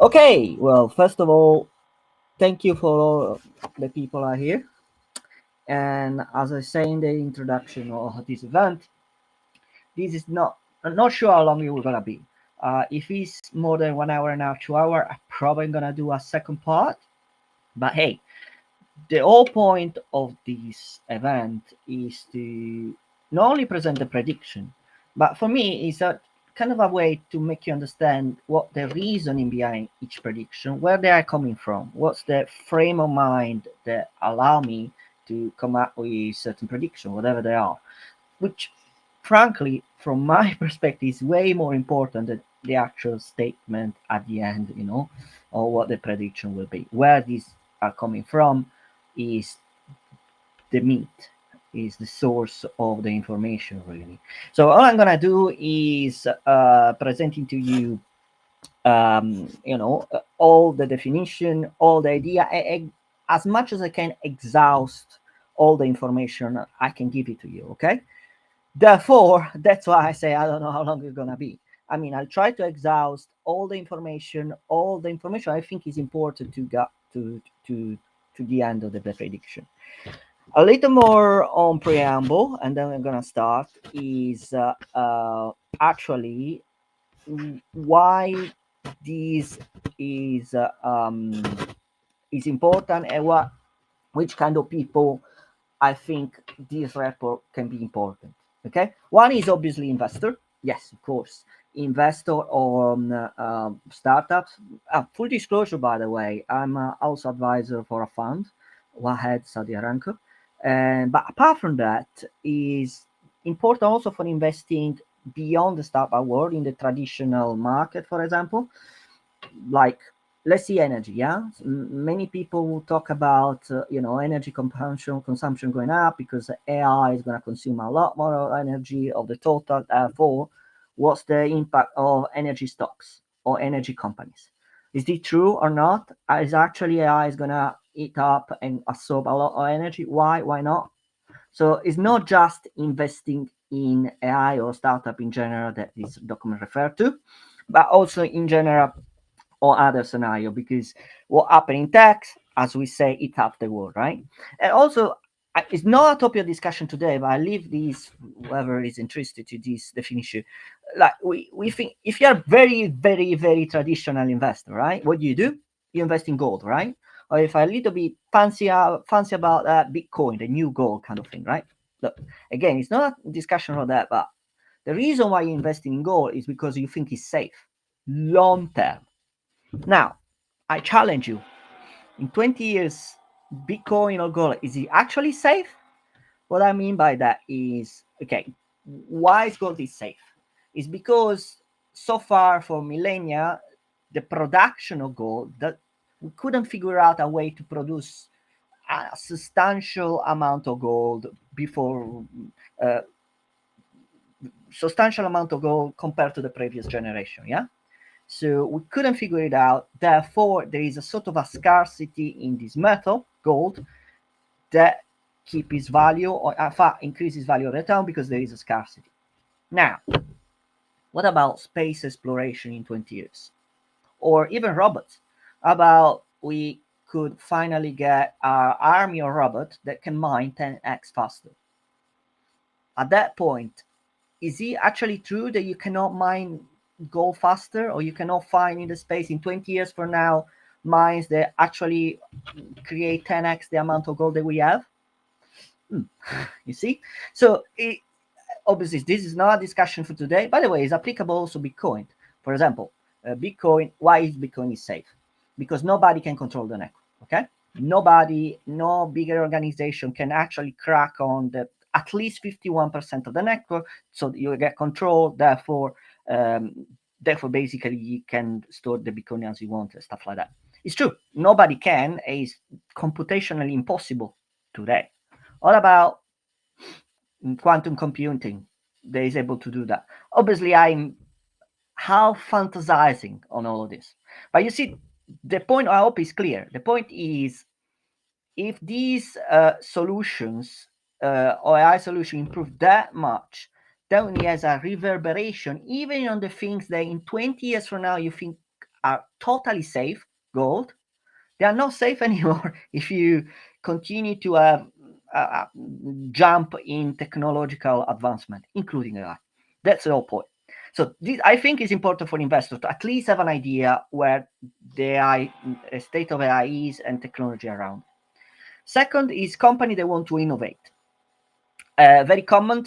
Okay, well, first of all, thank you for all the people are here. And as I say in the introduction of this event, this is not. I'm not sure how long it will gonna be. If it's more than 1 hour and a half, 2 hour, I'm probably gonna do a second part. But hey, the whole point of this event is to not only present the prediction, but for me, it's a kind of a way to make you understand what the reasoning behind each prediction, where they are coming from, what's the frame of mind that allow me to come up with certain prediction, whatever they are, which frankly, from my perspective, is way more important than the actual statement at the end, or what the prediction will be. Where these are coming from is the meat, is the source of the information, really. So all I'm gonna do is presenting to you, all the definition, all the idea, as much as I can exhaust all the information I can give it to you. Okay. Therefore, that's why I say I don't know how long it's gonna be. I mean, I'll try to exhaust all the information I think is important to get to the end of the prediction. A little more on preamble, and then we're gonna start. Is actually why this is uh, um, is important, and which kind of people I think this report can be important. Okay, one is obviously investor. Yes, of course, investor on startups. Full disclosure, by the way, I'm also advisor for a fund, Wahed Saudi Aramco. And but apart from that, is important also for investing beyond the startup world in the traditional market, for example, like let's see energy. Yeah, many people will talk about energy consumption going up because AI is going to consume a lot more energy of the total. Therefore, what's the impact of energy stocks or energy companies? Is it true or not? Is actually AI is going to eat up and absorb a lot of energy? Why not? So it's not just investing in AI or startup in general that this document refer to, but also in general or other scenario, because what happened in tax, as we say, it half the world, right? And also, it's not a topic of discussion today, but I leave this whoever is interested to this definition. Like we think if you're very, very, very traditional investor, right? What do? You invest in gold, right? Or if I a little bit fancy about Bitcoin, the new gold kind of thing, right? Look, again, it's not a discussion about that, but the reason why you're investing in gold is because you think it's safe, long term. Now, I challenge you. In 20 years, Bitcoin or gold, is it actually safe? What I mean by that is, okay, why is gold is safe? It's because so far for millennia, the production of gold, that we couldn't figure out a way to produce a substantial amount of gold before uh, substantial amount of gold compared to the previous generation. Yeah. So we couldn't figure it out. Therefore, there is a sort of a scarcity in this metal, gold, that keep its value or in fact increases value over time because there is a scarcity. Now, what about space exploration in 20 years? Or even robots? About we could finally get our army of robots that can mine 10x faster. At that point, is it actually true that you cannot mine gold faster, or you cannot find in the space in 20 years from now mines that actually create 10x the amount of gold that we have? Hmm. You see, so obviously this is not a discussion for today. By the way, it's applicable also Bitcoin. For example, Bitcoin. Why is Bitcoin is safe? Because nobody can control the network. Okay, nobody, no bigger organization can actually crack on the at least 51% of the network, so you get control. Um, therefore, basically, you can store the Bitcoin as you want and stuff like that. It's true. Nobody can. It's computationally impossible today. All about quantum computing that is able to do that. Obviously, I'm half fantasizing on all of this. But you see, the point I hope is clear. The point is if these solutions or AI solution improve that much, then it has a reverberation even on the things that in 20 years from now you think are totally safe gold, they are not safe anymore if you continue to have a jump in technological advancement, including AI. That's the whole point. So this, I think, is important for investors to at least have an idea where the AI, state of AI is and technology around. Second is company that want to innovate. Very common.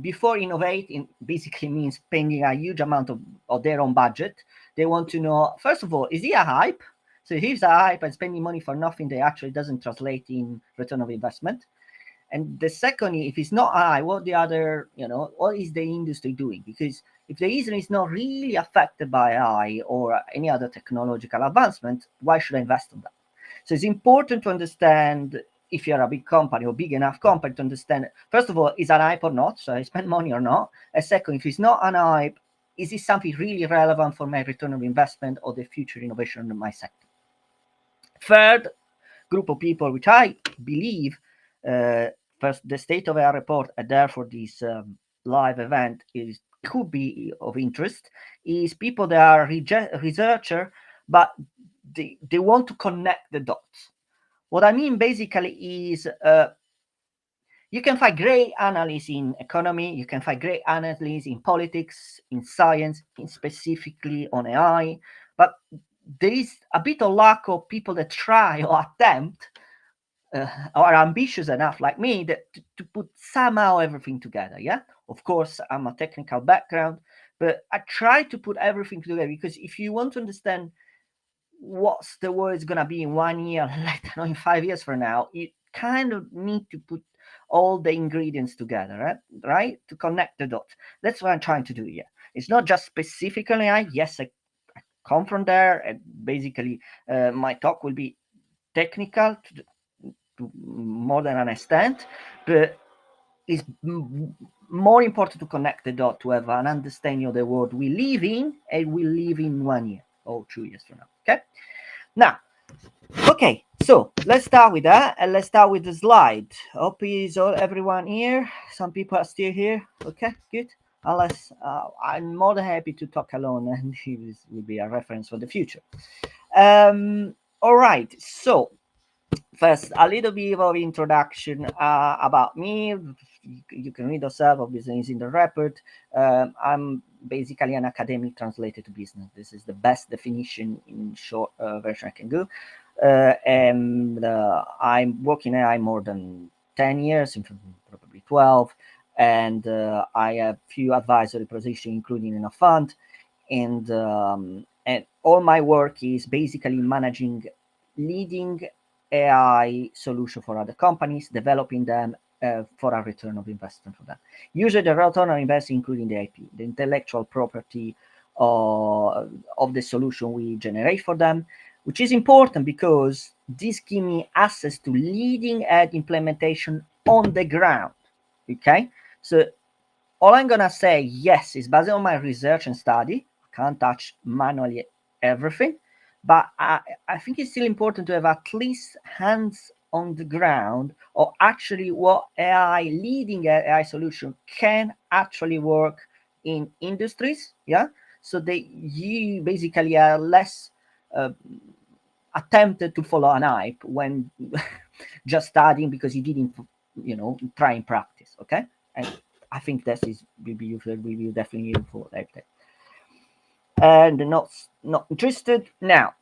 Before innovating basically means spending a huge amount of their own budget. They want to know, first of all, is it a hype? So here's a hype and spending money for nothing that actually doesn't translate in return of investment. And the second, if it's not I, what the other, what is the industry doing? Because if the industry is not really affected by AI or any other technological advancement, why should I invest in that? So it's important to understand if you're a big company or big enough company to understand, first of all, is an hype or not? So I spend money or not? And second, if it's not an hype, is this something really relevant for my return of investment or the future innovation in my sector? Third group of people, which I believe first the state of our report and therefore this live event is could be of interest, is people that are researcher, but they want to connect the dots. What I mean basically is you can find great analysts in economy, you can find great analysts in politics, in science, in specifically on AI, but there is a bit of lack of people that try or attempt are ambitious enough like me that to put somehow everything together. Yeah, of course I'm a technical background, but I try to put everything together because if you want to understand what's the world is gonna be in 1 year, let alone in 5 years from now, you kind of need to put all the ingredients together, right? To connect the dots. That's what I'm trying to do here. It's not just specifically AI. Yes, I come from there, and basically my talk will be technical to more than an extent, but it's more important to connect the dot to have an understanding of the world we live in and we live in 1 year or 2 years from now. Okay. Now, okay, so let's start with that and let's start with the slide. Hope is all everyone here. Some people are still here. Okay, good. Unless I'm more than happy to talk alone and this will be a reference for the future. All right, so first a little bit of introduction about me. You can read yourself, obviously it's in the report. I'm basically an academic translated to business. This is the best definition in short version I can do. And I'm working AI more than 10 years, probably 12, and I have few advisory positions including in a fund, and all my work is basically managing leading AI solution for other companies, developing them for a return of investment for them. Usually, the return on investment, including the IP, the intellectual property of the solution we generate for them, which is important because this gives me access to leading edge implementation on the ground. Okay, so all I'm gonna say, yes, is based on my research and study. I can't touch manually everything, but I think it's still important to have at least hands on the ground or actually what AI leading AI solution can actually work in industries. Yeah, so they you basically are less uh, attempted to follow an hype when just studying because you didn't try in practice. Okay, and I think that is will be definitely useful like that. And not interested now,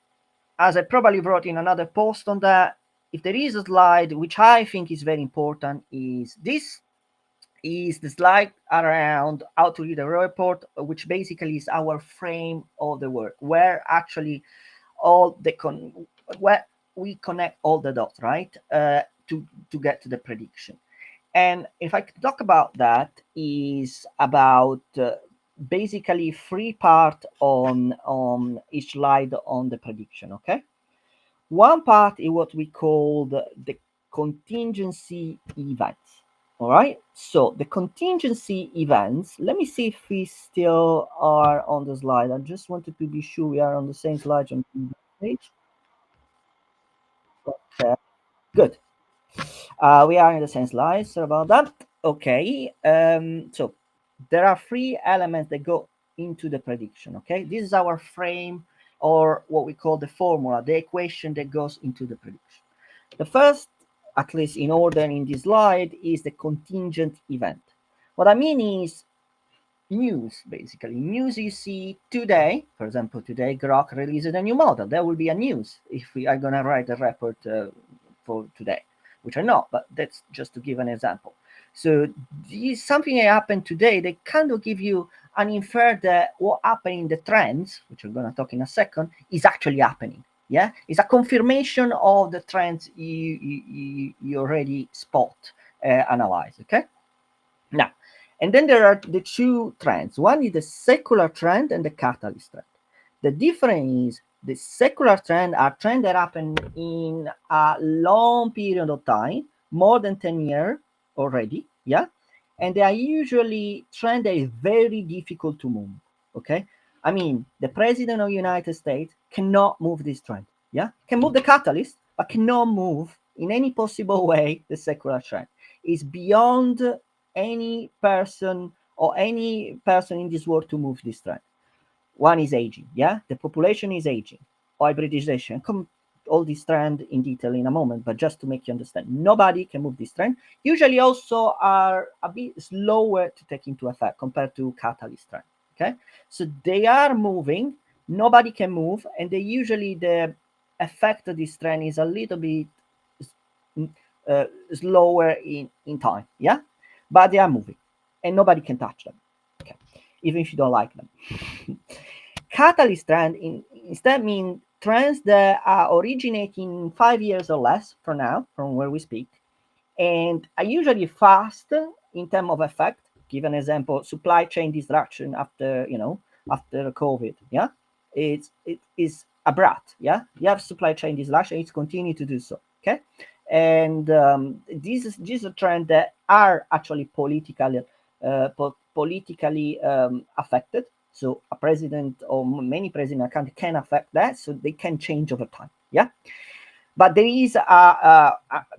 as I probably wrote in another post on that, if there is a slide which I think is very important, is this is the slide around how to read a report, which basically is our frame of the work, where actually all the where we connect all the dots, right, to get to the prediction. And if I could talk about that, is about basically three part on each slide on the prediction. Okay, one part is what we call the contingency events. All right, so the contingency events, let me see if we still are on the slide. I just wanted to be sure we are on the same slide on the page. Okay, good. We are in the same slide. Sorry about that. Okay. So there are three elements that go into the prediction. Okay. This is our frame. or what we call the formula, the equation that goes into the prediction. The first, at least in order in this slide, is the contingent event. What I mean is news, basically. News you see today, for example, today Grok released a new model. There will be a news if we are going to write a report for today, which are not, but that's just to give an example. So this something that happened today, they kind of give you an infer that what happened in the trends, which I'm going to talk in a second, is actually happening. Yeah, it's a confirmation of the trends you already spot, analyze. Okay, now, and then there are the two trends. One is the secular trend and the catalyst trend. The difference is the secular trend are trends that happen in a long period of time, more than 10 years already, yeah? And they are usually trend that is very difficult to move, okay? I mean, the president of the United States cannot move this trend, yeah? Can move the catalyst, but cannot move in any possible way the secular trend. It's beyond any person or any person in this world to move this trend. One is aging, yeah, the population is aging. Hybridization, come all this trend in detail in a moment, but just to make you understand, nobody can move this trend. Usually also are a bit slower to take into effect compared to catalyst trend. Okay, so they are moving, nobody can move, and they usually the effect of this trend is a little bit slower in time, yeah, but they are moving and nobody can touch them, okay, even if you don't like them. Catalyst trend instead mean trends that are originating 5 years or less from now, from where we speak, and are usually fast in terms of effect. Give an example: supply chain disruption after after COVID. Yeah, it is abrupt. Yeah, you have supply chain disruption. It's continue to do so. Okay, and these are trends that are actually politically affected. So a president or many president can affect that. So they can change over time. Yeah, but there is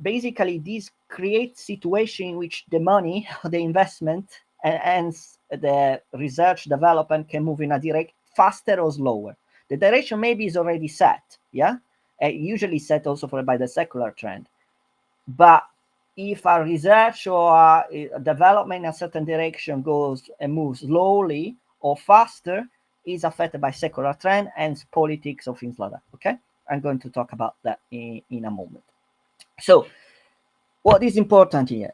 basically this creates situation in which the money, the investment, and the research development can move in a direct faster or slower. The direction maybe is already set, yeah, usually set also for by the secular trend. But if a research or a development in a certain direction goes and moves slowly or faster, is affected by secular trend and politics or things like that. Okay, I'm going to talk about that in a moment. So, what is important here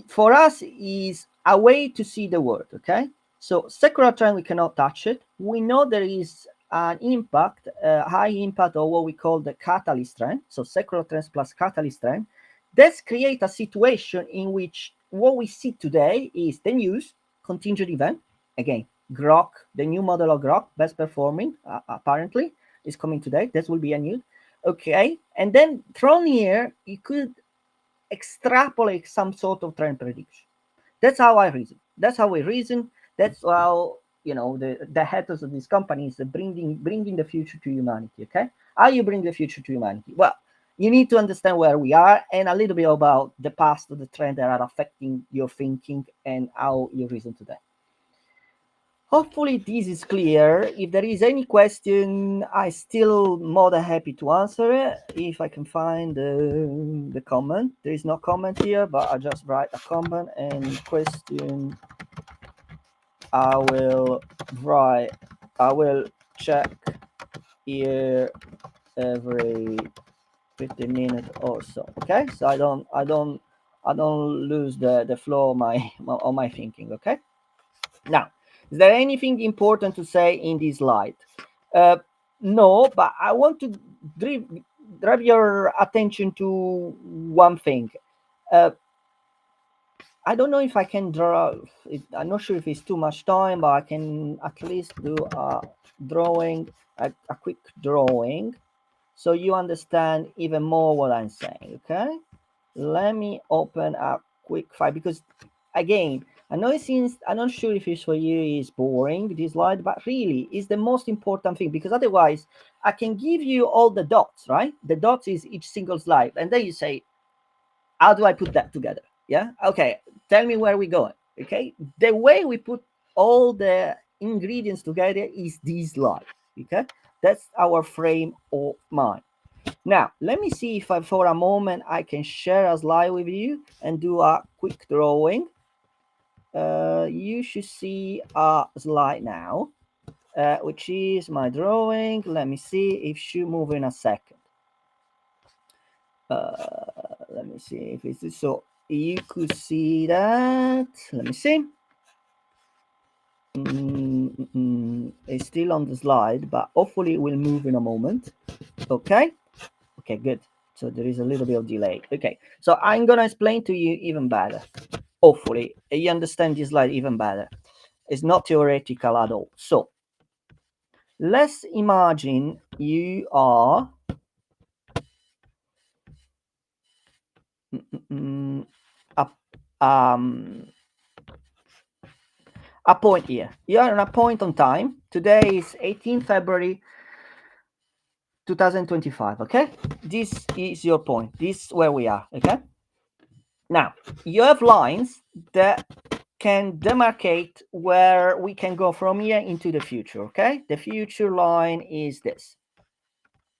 for us is a way to see the world. Okay, so secular trend we cannot touch it. We know there is an impact, a high impact of what we call the catalyst trend. So secular trends plus catalyst trend. That's create a situation in which what we see today is the news, contingent event. Again, Grok, the new model of Grok, best performing, apparently, is coming today. This will be a news. Okay, and then from here, you could extrapolate some sort of trend prediction. That's how I reason. That's how we reason. That's how the heads of these companies are bringing the future to humanity. Okay, how you bring the future to humanity? Well, you need to understand where we are and a little bit about the past of the trend that are affecting your thinking and how you reason today. Hopefully this is clear. If there is any question, I still more than happy to answer it. If I can find the comment. There is no comment here, but I just write a comment and question. I will check here every 15 minutes or so. Okay, so I don't lose the flow of my thinking. Okay. Now, is there anything important to say in this slide? Uh, no, but I want to drive your attention to one thing. Uh, I don't know if I can draw. I'm not sure if it's too much time, but I can at least do a drawing, a quick drawing, so you understand even more what I'm saying. Okay, let me open a quick file because, again, I know it seems I'm not sure if it's for you is boring this slide, but really it's the most important thing because otherwise I can give you all the dots, right? The dots is each single slide, and then you say, how do I put that together? Yeah. Okay. Tell me where we're going. Okay. The way we put all the ingredients together is this slide. Okay. That's our frame of mind. Now, let me see if for a moment I can share a slide with you and do a quick drawing. You should see a slide now, which is my drawing. Let me see if should move in a second. Let me see if it's so you could see that. Let me see. It's still on the slide, but hopefully it will move in a moment. Okay. Okay, good. So there is a little bit of delay. Okay, so I'm gonna explain to you even better. Hopefully you understand this slide even better. It's not theoretical at all. So let's imagine you are a, um, a point here. You are on a point on time. Today is 18 February 2025. Okay, this is your point. This is where we are. Okay, now you have lines that can demarcate where we can go from here into the future. Okay, the future line is this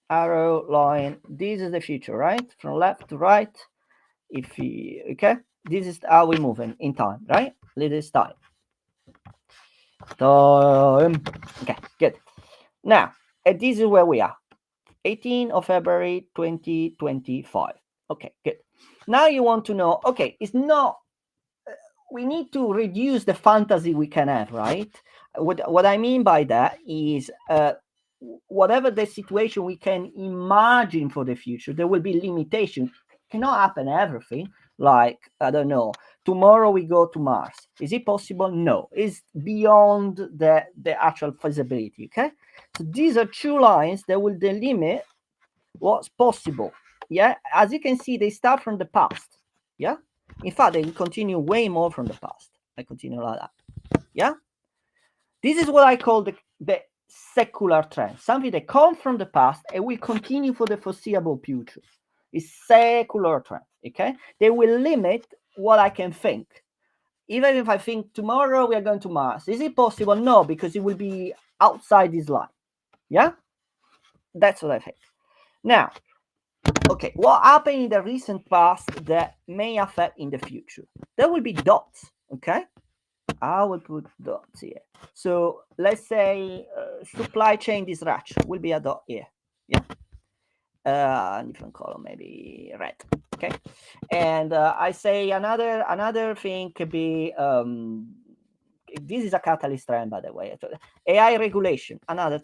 arrow line. This is the future, right? From left to right. If you okay, this is how we move in time, right? This time. Okay, good. Now, this is where we are. 18th of February 2025. Okay, good. Now you want to know, okay, it's not we need to reduce the fantasy we can have, right? What I mean by that is whatever the situation we can imagine for the future, there will be limitations. Cannot happen everything. Like, I don't know, tomorrow we go to Mars. Is it possible? No. It's beyond the actual feasibility. Okay. So these are two lines that will delimit what's possible. Yeah. As you can see, they start from the past. Yeah. In fact, they continue way more from the past. I continue like that. Yeah. This is what I call the secular trend, something that comes from the past and will continue for the foreseeable future. It's secular trend. Okay. They will limit what I can think. Even if I think tomorrow we are going to Mars, is it possible? No, because it will be outside this line. Yeah. That's what I think. Now, okay, what happened in the recent past that may affect in the future? There will be dots. Okay. I will put dots here. So let's say supply chain disruption will be a dot here. Yeah. Different color, maybe red. Okay. And I say another thing could be this is a catalyst trend, by the way. AI regulation, another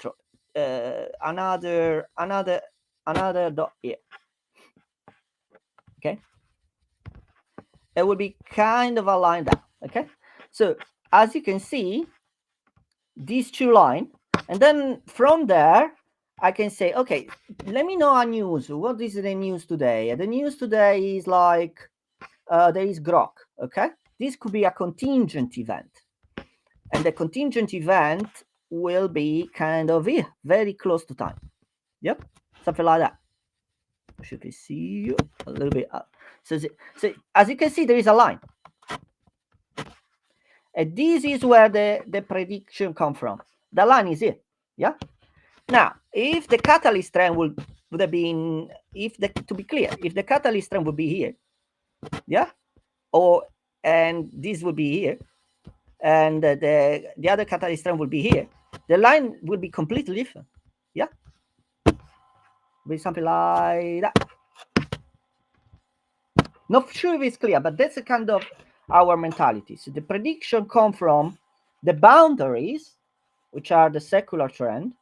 another dot here. Okay. It will be kind of aligned up. Okay. So as you can see, these two lines, and then from there I can say, okay, let me know a news. What is the news today? The news today is like there is grok. Okay, this could be a contingent event, and the contingent event will be kind of here, very close to time. Yep, something like that. Should we see you a little bit up? So as you can see, there is a line. And this is where the prediction come from. The line is here. Yeah. Now, if the catalyst trend would have been, to be clear, if the catalyst trend would be here, yeah, and this would be here, and the other catalyst trend would be here, the line would be completely different. Yeah, be something like that. Not sure if it's clear, but that's a kind of our mentality. So the prediction come from the boundaries, which are the secular trend.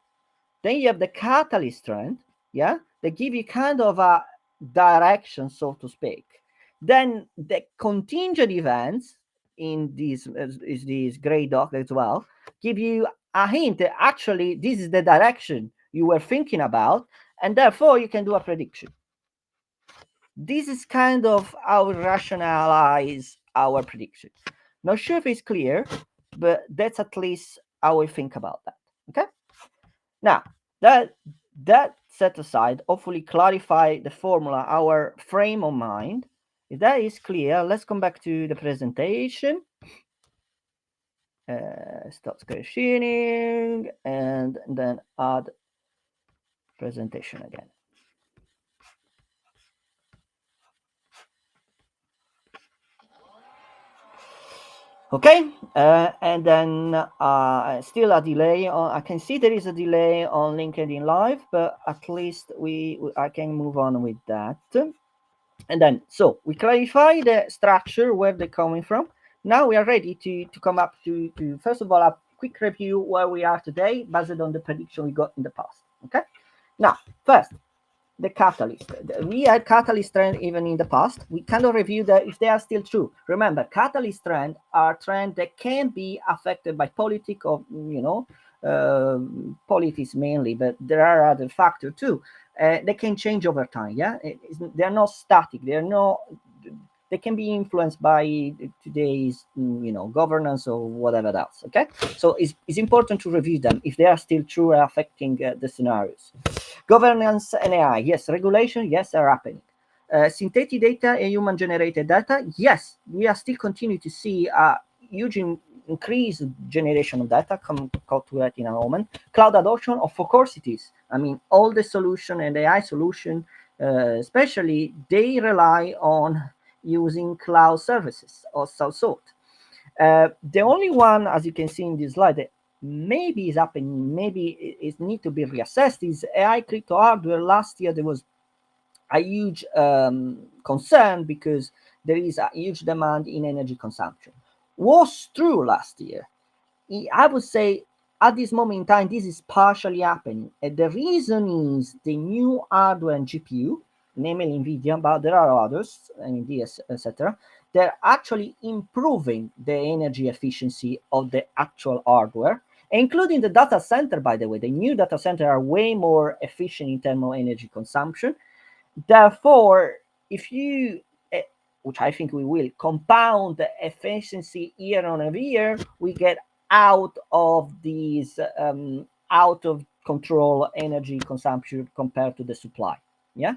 Then you have the catalyst trend, yeah, they give you kind of a direction, so to speak. Then the contingent events in this is this gray dot as well, give you a hint that actually this is the direction you were thinking about, and therefore you can do a prediction. This is kind of how we rationalize our prediction. Not sure if it's clear, but that's at least how we think about that. Okay. Now, that set aside, hopefully clarify the formula, our frame of mind. If that is clear, let's come back to the presentation. Stop screen sharing and then add presentation again. Okay, and then still a delay. I can see there is a delay on LinkedIn Live, but at least I can move on with that. And then, so we clarify the structure, where they're coming from. Now we are ready to come up to first of all, a quick review where we are today based on the prediction we got in the past. Okay, now first, the catalyst. We had catalyst trend even in the past. We kind of review that if they are still true. Remember, catalyst trend are trends that can be affected by politics or politics mainly, but there are other factors too. They can change over time. Yeah, they're not static. They can be influenced by today's governance or whatever else. Okay, so it's important to review them if they are still true affecting the scenarios. Governance and AI, yes. Regulation, yes, are happening. Synthetic data and human generated data, yes, we are still continue to see a huge increased generation of data. Come to that in a moment. Cloud adoption, of course it is. I mean, all the solution and AI solution, especially, they rely on using cloud services or some sort. The only one, as you can see in this slide, that maybe is happening, maybe it need to be reassessed, is AI crypto hardware. Last year there was a huge concern because there is a huge demand in energy consumption. Was true last year. I would say at this moment in time, this is partially happening. And the reason is the new hardware and GPU, namely NVIDIA, but there are others, NVIDIA, etc. They're actually improving the energy efficiency of the actual hardware, including the data center, by the way. The new data center are way more efficient in terms of energy consumption. Therefore, if you, which I think we will, compound the efficiency year on year, we get out of these out of control energy consumption compared to the supply. Yeah.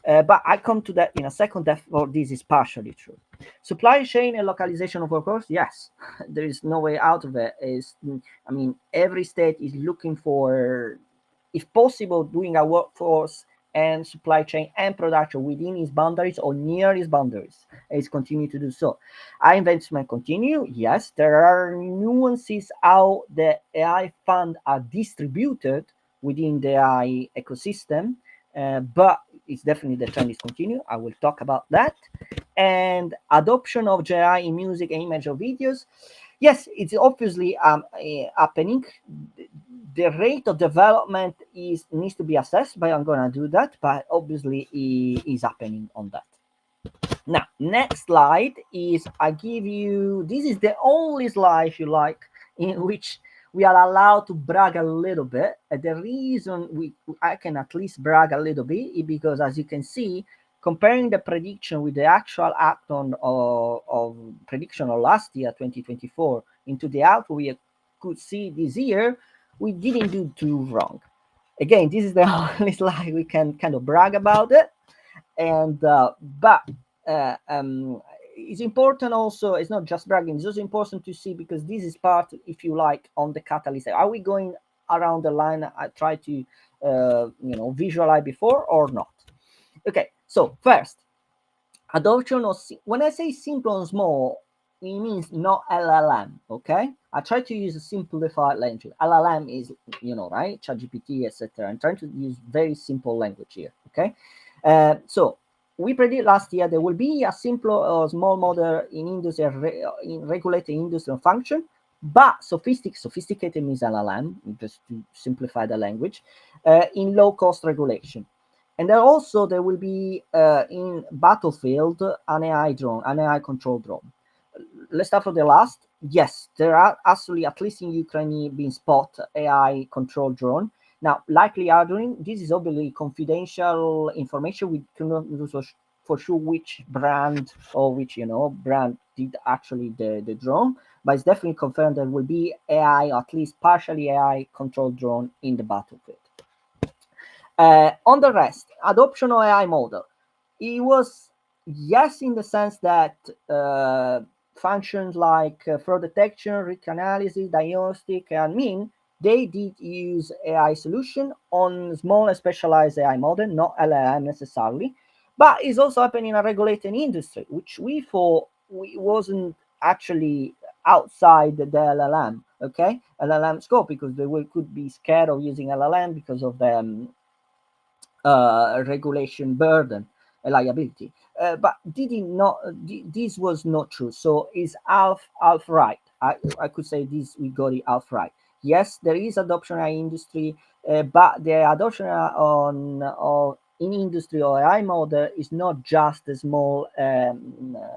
But I come to that in a second. Therefore, this is partially true. Supply chain and localization, of course, yes, there is no way out of it. I mean, every state is looking for, if possible, doing a workforce and supply chain and production within its boundaries or near its boundaries. It's continue to do so. Our investment continue. Yes, there are nuances how the AI fund are distributed within the AI ecosystem, but it's definitely the trend is continue. I will talk about that. And adoption of GI in music, image, or videos. Yes, it's obviously happening. The rate of development needs to be assessed, but I'm gonna do that. But obviously, is happening on that. Now, next slide is I give you. This is the only slide, if you like, in which we are allowed to brag a little bit. The reason I can at least brag a little bit is because, as you can see, comparing the prediction with the actual outcome of prediction of last year, 2024, into the outcome we could see this year, we didn't do too wrong. Again, this is the only slide we can kind of brag about it. And but it's important also, it's not just bragging, it's also important to see, because this is part, if you like, on the catalyst. Are we going around the line I try to visualize before or not? Okay, so first, adoption of, when I say simple and small, it means not LLM. Okay, I try to use a simplified language. LLM is, right, ChatGPT, etc. I'm trying to use very simple language here. Okay, so we predict last year there will be a simple or small model in industry, in regulated industrial function, but sophisticated means LLM, just to simplify the language, in low cost regulation. And then also there will be in battlefield an AI drone, an AI control drone. Let's start from the last. Yes, there are actually, at least in Ukraine, being spot AI control drone. Now, likely ordering, this is obviously confidential information. We cannot know for sure which brand or which brand did actually the drone, but it's definitely confirmed there will be AI, at least partially AI control drone in the battlefield. On the rest, adoption of AI model, it was yes in the sense that functions like fraud detection, risk analysis, diagnostic, and mean they did use AI solution on small and specialized AI model, not LLM necessarily, but it's also happening in a regulated industry, which we thought wasn't actually outside the LLM, okay, LLM scope, because they could be scared of using LLM because of the regulation burden, liability. But this was not true. So is half right. I could say this, we got it half right. Yes, there is adoption in industry, but the adoption in industry or AI model is not just a small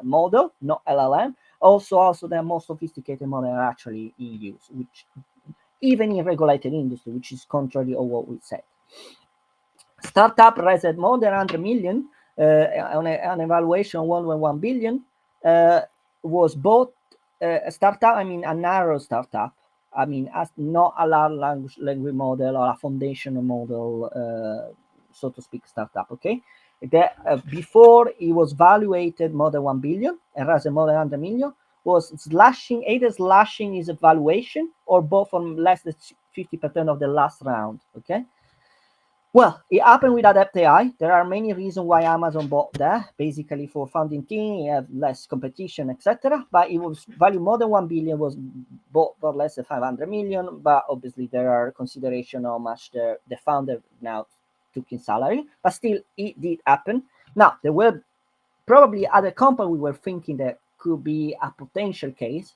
model, not LLM. Also, the more sophisticated model are actually in use, which even in regulated industry, which is contrary of what we said. Startup raised more than 100 million on an evaluation of 1.1 billion. Was both a startup, I mean, a narrow startup. I mean, as not a large language model or a foundational model, so to speak, startup. Okay, before it was valuated more than 1 billion and raised more than 100 million. Was slashing, either slashing his valuation or both on less than 50% of the last round. Okay. Well, it happened with Adapt AI. There are many reasons why Amazon bought that. Basically, for funding team, you have less competition, etc. But it was value more than 1 billion, was bought for less than 500 million. But obviously, there are consideration how much the founder now took in salary. But still, it did happen. Now, there were probably other companies we were thinking that could be a potential case.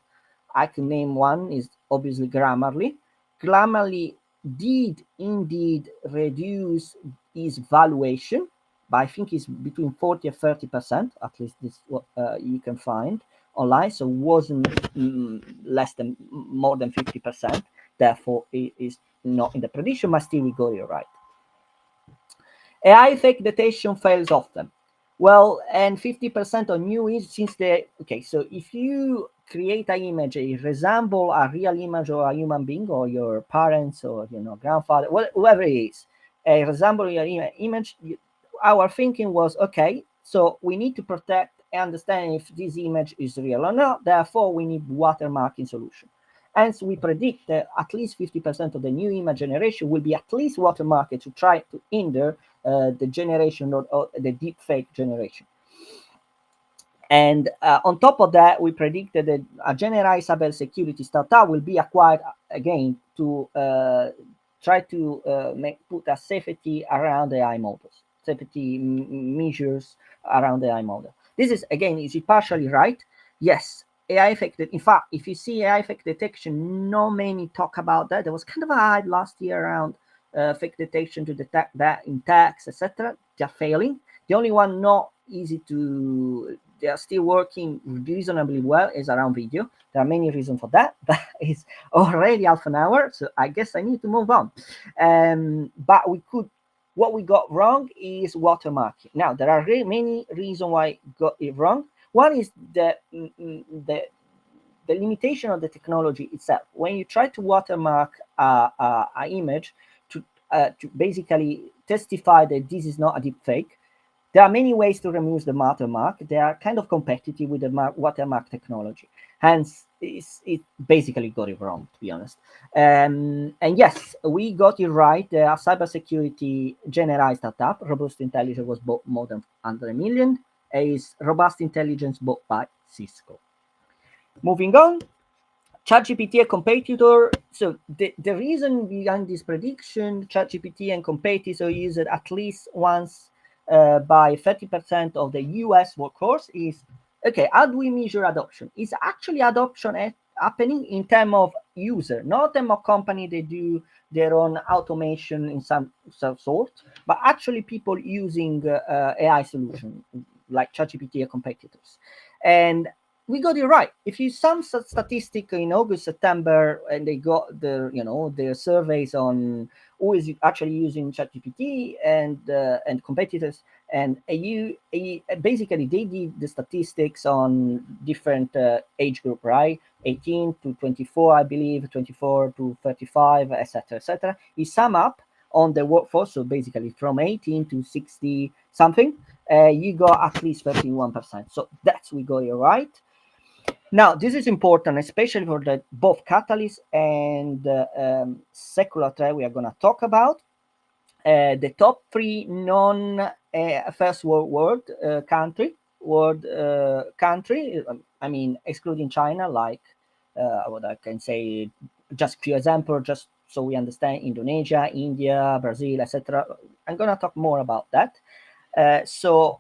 I can name one is obviously Grammarly. Grammarly did indeed reduce its valuation, but I think it's between 40 and 30%. At least this what you can find online. So it wasn't less than more than 50%. Therefore, it is not in the prediction, but still we got it right. AI fake detection fails often. Well, and 50% of new is since the okay. So if you create an image, it resemble a real image or a human being or your parents or grandfather, whoever it is, resemble your image. Our thinking was okay. So we need to protect and understand if this image is real or not. Therefore, we need watermarking solution. Hence, we predict that at least 50% of the new image generation will be at least watermarked to try to hinder the generation or the deep fake generation. And on top of that, we predicted that a generalized cybersecurity startup will be acquired again to try to put a safety around AI models, safety measures around the AI model. This is, again, is it partially right? Yes. AI effect. In fact, if you see AI effect detection, not many talk about that. There was kind of a hype last year around fake detection to detect that in text, etc. They're failing. The only one not easy to, they are still working reasonably well is around video. There are many reasons for that, but it's already half an hour, so I guess I need to move on. But what we got wrong is watermarking. Now there are many reasons why we got it wrong. One is the limitation of the technology itself. When you try to watermark an image to basically testify that this is not a deep fake, there are many ways to remove the watermark. They are kind of competitive with the watermark technology. Hence, it basically got it wrong, to be honest. And yes, we got it right. The cybersecurity generalized startup, Robust Intelligence, was bought more than 100 million. Is Robust Intelligence bought by Cisco. Moving on, ChatGPT a competitor. So the reason behind this prediction, ChatGPT and competitor used at least once by 30% of the US workforce is, okay, how do we measure adoption? Is actually adoption happening in terms of user, not in terms of company they do their own automation in some sort, but actually people using AI solution like ChatGPT or competitors. And we got it right. If you some statistic in August, September, and they got their surveys on who is actually using ChatGPT and competitors, and basically they did the statistics on different age group, right? 18 to 24, I believe, 24 to 35, etc., etc. You sum up on the workforce, so basically from 18 to 60 something, you got at least 31%. So that's we got it right. Now, this is important, especially for the both catalyst and secular threat we are going to talk about. The top three non first world country, I mean, excluding China, like what I can say, just few examples, just so we understand: Indonesia, India, Brazil, etc. I'm going to talk more about that. So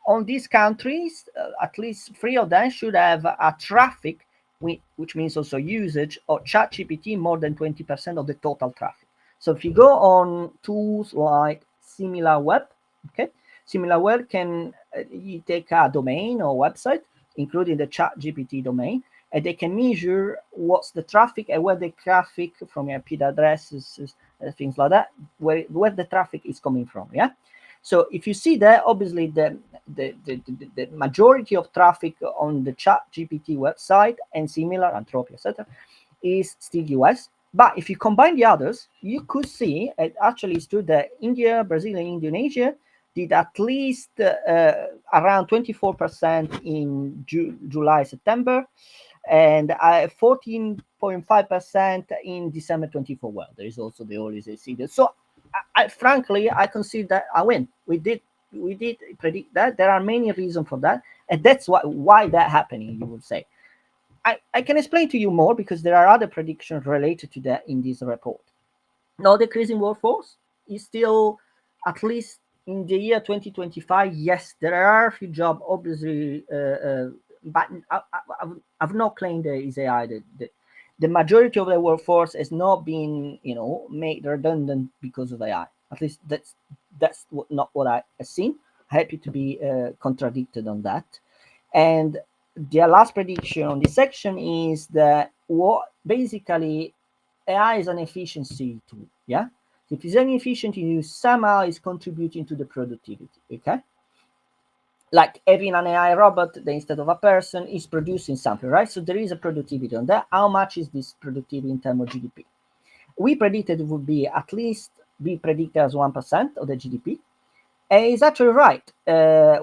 on these countries, at least three of them should have a traffic, which means also usage of ChatGPT more than 20% of the total traffic. So if you go on tools like SimilarWeb, okay, SimilarWeb can you take a domain or website, including the ChatGPT domain, and they can measure what's the traffic and where the traffic from your IP addresses, things like that, where the traffic is coming from. Yeah. So if you see that, obviously the majority of traffic on the Chat GPT website and similar, Anthropia, etc., is still US. But if you combine the others, you could see it actually is true that India, Brazil, and Indonesia did at least around 24% in July, September, and 14.5% in December 24. Well, there is also the holiday season. So, frankly, I consider that a win. We did predict that. There are many reasons for that, and that's why that happening. You would say. I can explain to you more because there are other predictions related to that in this report. No decreasing workforce is still, at least in the year 2025. Yes, there are a few jobs, obviously, but I've not claimed there is AI. The majority of the workforce has not been, made redundant because of AI. At least that's not what I have seen. Happy to be contradicted on that. And the last prediction on this section is that what basically AI is an efficiency tool. Yeah. If it's an efficiency tool, somehow is contributing to the productivity. Okay. Like having an AI robot that instead of a person is producing something, right? So there is a productivity on that. How much is this productivity in terms of GDP? We predicted it would be at least be predicted as 1% of the GDP. And he's actually right.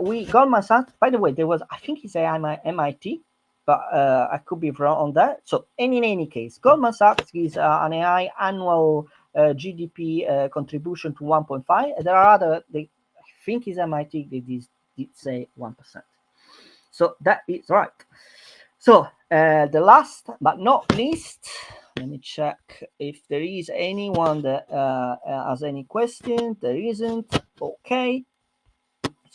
We Goldman Sachs, by the way, there was, I think it's MIT, but I could be wrong on that. So, in any case, Goldman Sachs gives an AI annual GDP contribution to 1.5. There are other, I think it's MIT, they did say 1%. So that is right. So the last but not least, let me check if there is anyone that has any question. There isn't. Okay.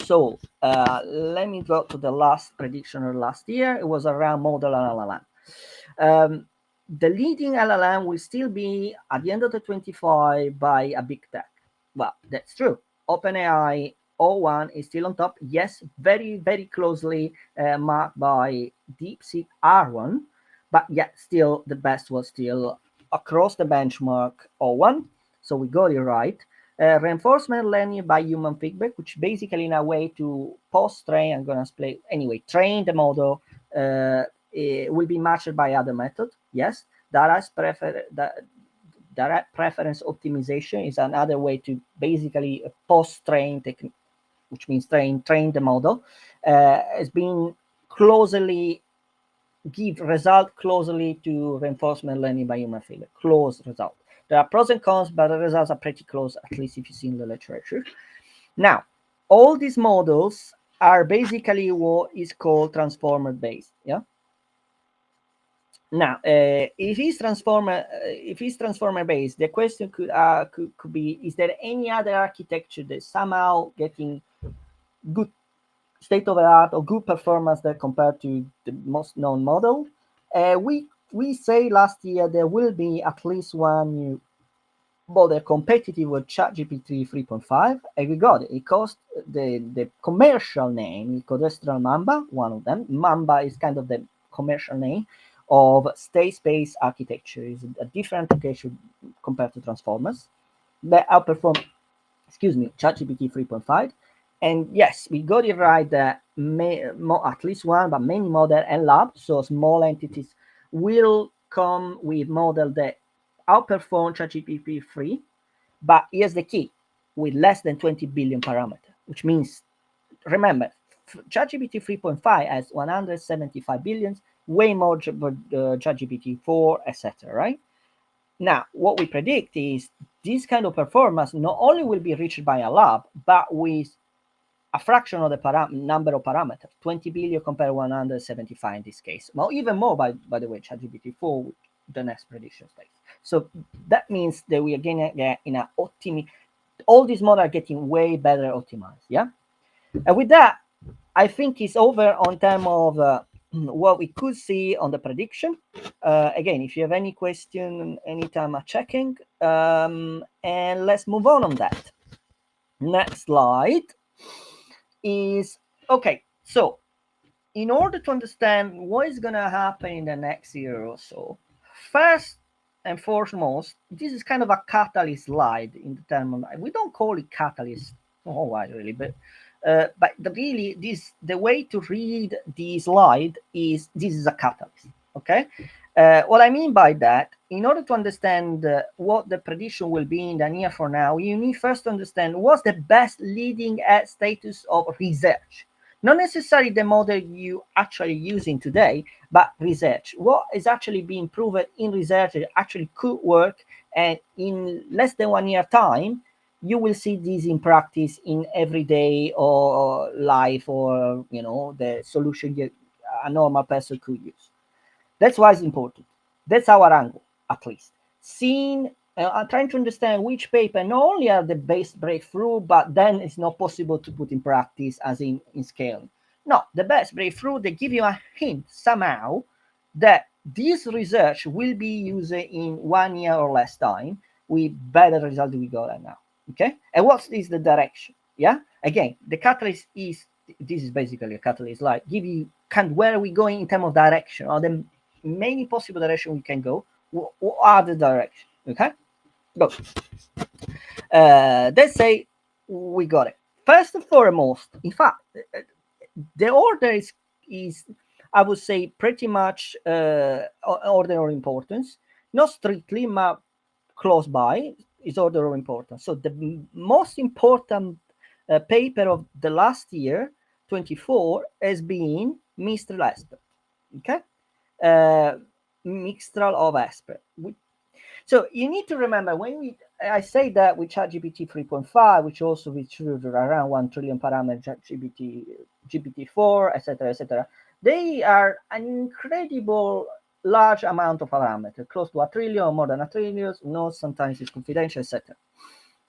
So let me go to the last prediction of last year. It was around model and LLM. Um, the leading LLM will still be at the end of the 25 by a big tech. Well, that's true. OpenAI O1 is still on top. Yes, very, very closely marked by DeepSeek R1, but yet still the best was still across the benchmark O1. So we got it right. Reinforcement learning by human feedback, which basically in a way to post-train, I'm going to explain anyway, train the model will be matched by other methods. Yes, direct preference optimization is another way to basically post-train technique, which means train the model. Has been closely give result closely to reinforcement learning by human feedback. Close result. There are pros and cons, but the results are pretty close, at least if you see in the literature. Now, all these models are basically what is called transformer based. Yeah. Now, if it's transformer based, the question could be: is there any other architecture that somehow getting good state of the art or good performance that compared to the most known model? We say last year there will be at least one new model competitive with ChatGPT 3.5, and we got it. It cost the commercial name, Codestral Mamba, one of them. Mamba is kind of the commercial name of state-space architecture. It's a different application compared to transformers that outperform, ChatGPT 3.5. And yes, we got it right that at least one, but many model and labs, so small entities, will come with model that outperform ChatGPT 3. But here's the key: with less than 20 billion parameter, which means, remember, ChatGPT 3.5 has 175 billions. way more ChatGPT 4, etc. Right now, what we predict is this kind of performance not only will be reached by a lab, but with a fraction of the number of parameters, 20 billion compared to 175 in this case. Well, even more, by the way, ChatGPT 4 with the next prediction stage. So that means that we are going to get in a all these models are getting way better optimized. Yeah. And with that, I think it's over on terms of what we could see on the prediction. Again, if you have any question, anytime I'm checking. And let's move on that. Next slide is okay. So, in order to understand what is going to happen in the next year or so, first and foremost, this is kind of a catalyst slide in the term. We don't call it catalyst, oh, why really, but really, the way to read this slide is this is a catalyst. Okay, what I mean by that, in order to understand what the prediction will be in the year from now, you need first to understand what's the best leading edge status of research. Not necessarily the model you actually using today, but research. What is actually being proven in research that actually could work, and in less than 1 year time, you will see this in practice in everyday or life, or the solution a normal person could use. That's why it's important. That's our angle, at least. Seeing, I'm trying to understand which paper not only are the best breakthrough, but then it's not possible to put in practice as in scaling. No, the best breakthrough, they give you a hint somehow that this research will be used in 1 year or less time with better result we got right now. Okay, and what is the direction? Yeah, again, the catalyst is this is basically a catalyst, like give you kind of where are we going in terms of direction, or the many possible direction we can go. What are the directions? Okay, go. Let's say we got it. First and foremost, in fact, the order is I would say pretty much order of importance, not strictly, but close by is order of importance. So the most important paper of the last year, 24, has been Mistral Expert. Okay, uh, Mistral of Expert. So you need to remember when I say that with ChatGPT 3.5, which also retrieved around 1 trillion parameters, GPT 4, etc., etc., they are an incredible large amount of parameters, close to 1 trillion or more than 1 trillion. No, sometimes it's confidential, etc.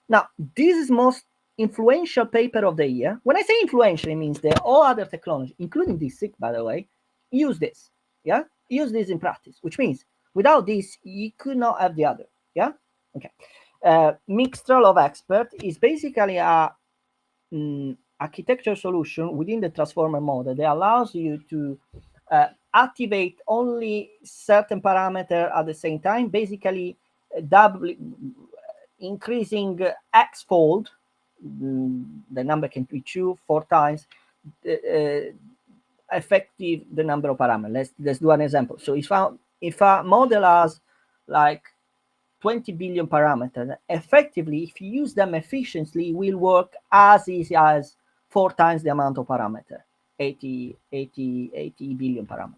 Now, this is most influential paper of the year. When I say influential, it means that all other technology, including DeepSeek, by the way, use this. Yeah, use this in practice, which means without this, you could not have the other. Yeah, okay. Mixture of expert is basically a architecture solution within the transformer model that allows you to activate only certain parameter at the same time, basically doubly increasing x-fold, the number can be 2-4 times effective the number of parameters. Let's do an example. So if a model has like 20 billion parameters, effectively, if you use them efficiently, it will work as easy as 4 times the amount of parameter, 80 billion parameters.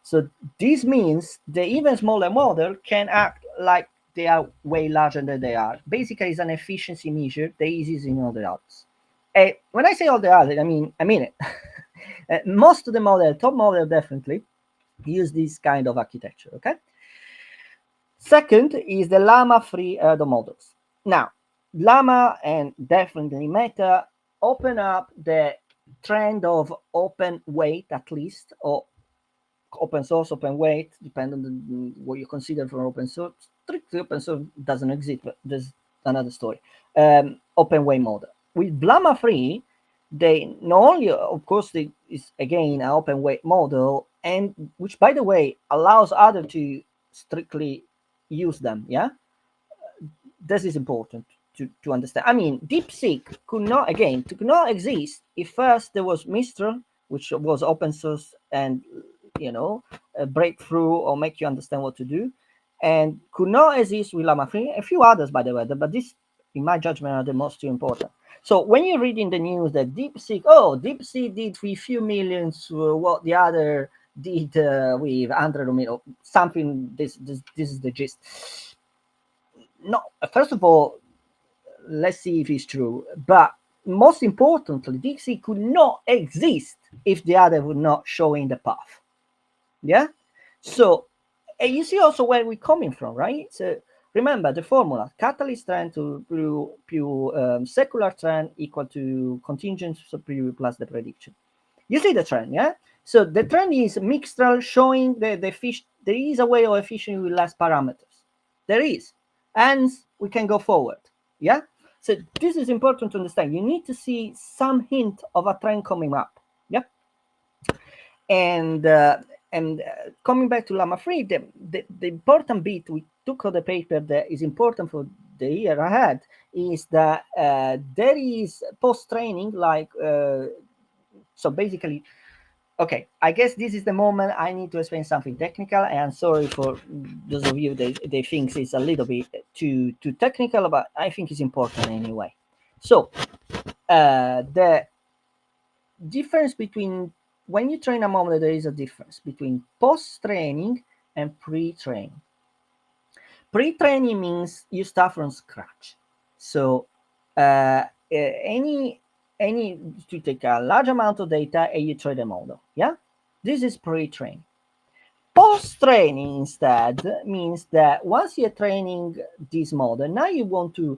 So this means the even smaller model can act like they are way larger than they are. Basically, it's an efficiency measure. The easiest in all the others. When I say all the others, I mean it. Most of the model, top model definitely, use this kind of architecture. Okay. Second is the Llama free models. Now, Llama and definitely Meta open up the trend of open weight, at least, or open source, open weight, depending on what you consider for open source. Strictly open source doesn't exist, but there's another story. Open weight model. With Llama free, they not only, of course, is again an open weight model, and which, by the way, allows others to strictly use them. Yeah, this is important to understand. I mean, DeepSeek could not exist if first there was Mistral, which was open source and a breakthrough or make you understand what to do, and could not exist with Llama 3. A few others, by the way, but this, in my judgment, are the most important. So when you read in the news that DeepSeek did with few millions what the other did with Andrea Romero. Something. This is the gist. No, first of all, let's see if it's true. But most importantly, Dixie could not exist if the other would not show in the path. Yeah. So you see also where we're coming from, right? So remember the formula: catalyst trend to pure secular trend equal to contingent superior plus the prediction. You see the trend, yeah? So the trend is mixtral showing the fish. There is a way of efficient with less parameters. There is. And we can go forward. Yeah? So this is important to understand. You need to see some hint of a trend coming up. Yeah? And coming back to Llama 3, the important bit we took of the paper that is important for the year ahead is that there is post-training, like so basically, okay, I guess this is the moment I need to explain something technical. And I'm sorry for those of you that they think it's a little bit too technical, but I think it's important anyway. So the difference between, when you train a model, there is a difference between post-training and pre-training. Pre-training means you start from scratch. So any to take a large amount of data and you train the model. Yeah, this is pre-training. Post-training instead means that once you're training this model, now you want to,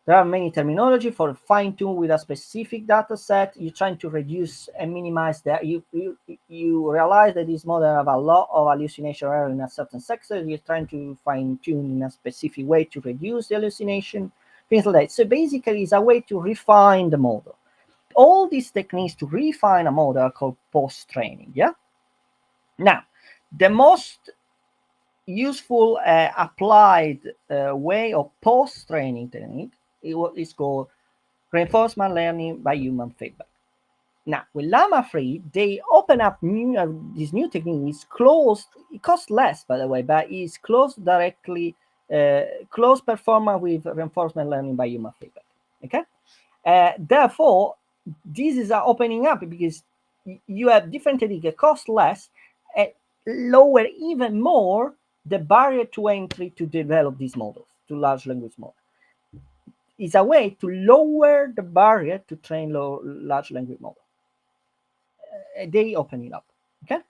there are many terminology for fine-tune with a specific data set. You're trying to reduce and minimize that. You realize that this model have a lot of hallucination error in a certain sector. You're trying to fine-tune in a specific way to reduce the hallucination, things like that. So basically, it's a way to refine the model. All these techniques to refine a model are called post-training. Yeah. Now, the most useful applied way of post-training technique is called reinforcement learning by human feedback. Now, with Llama 3, they open up this new technique. Is closed. It costs less, by the way, but it's closed directly, close performance with reinforcement learning by human feedback. Okay. Therefore, this is opening up because you have different techniques that cost less and lower even more the barrier to entry to develop these models, to large language models. It's a way to lower the barrier to train large language models. They open it up. Okay.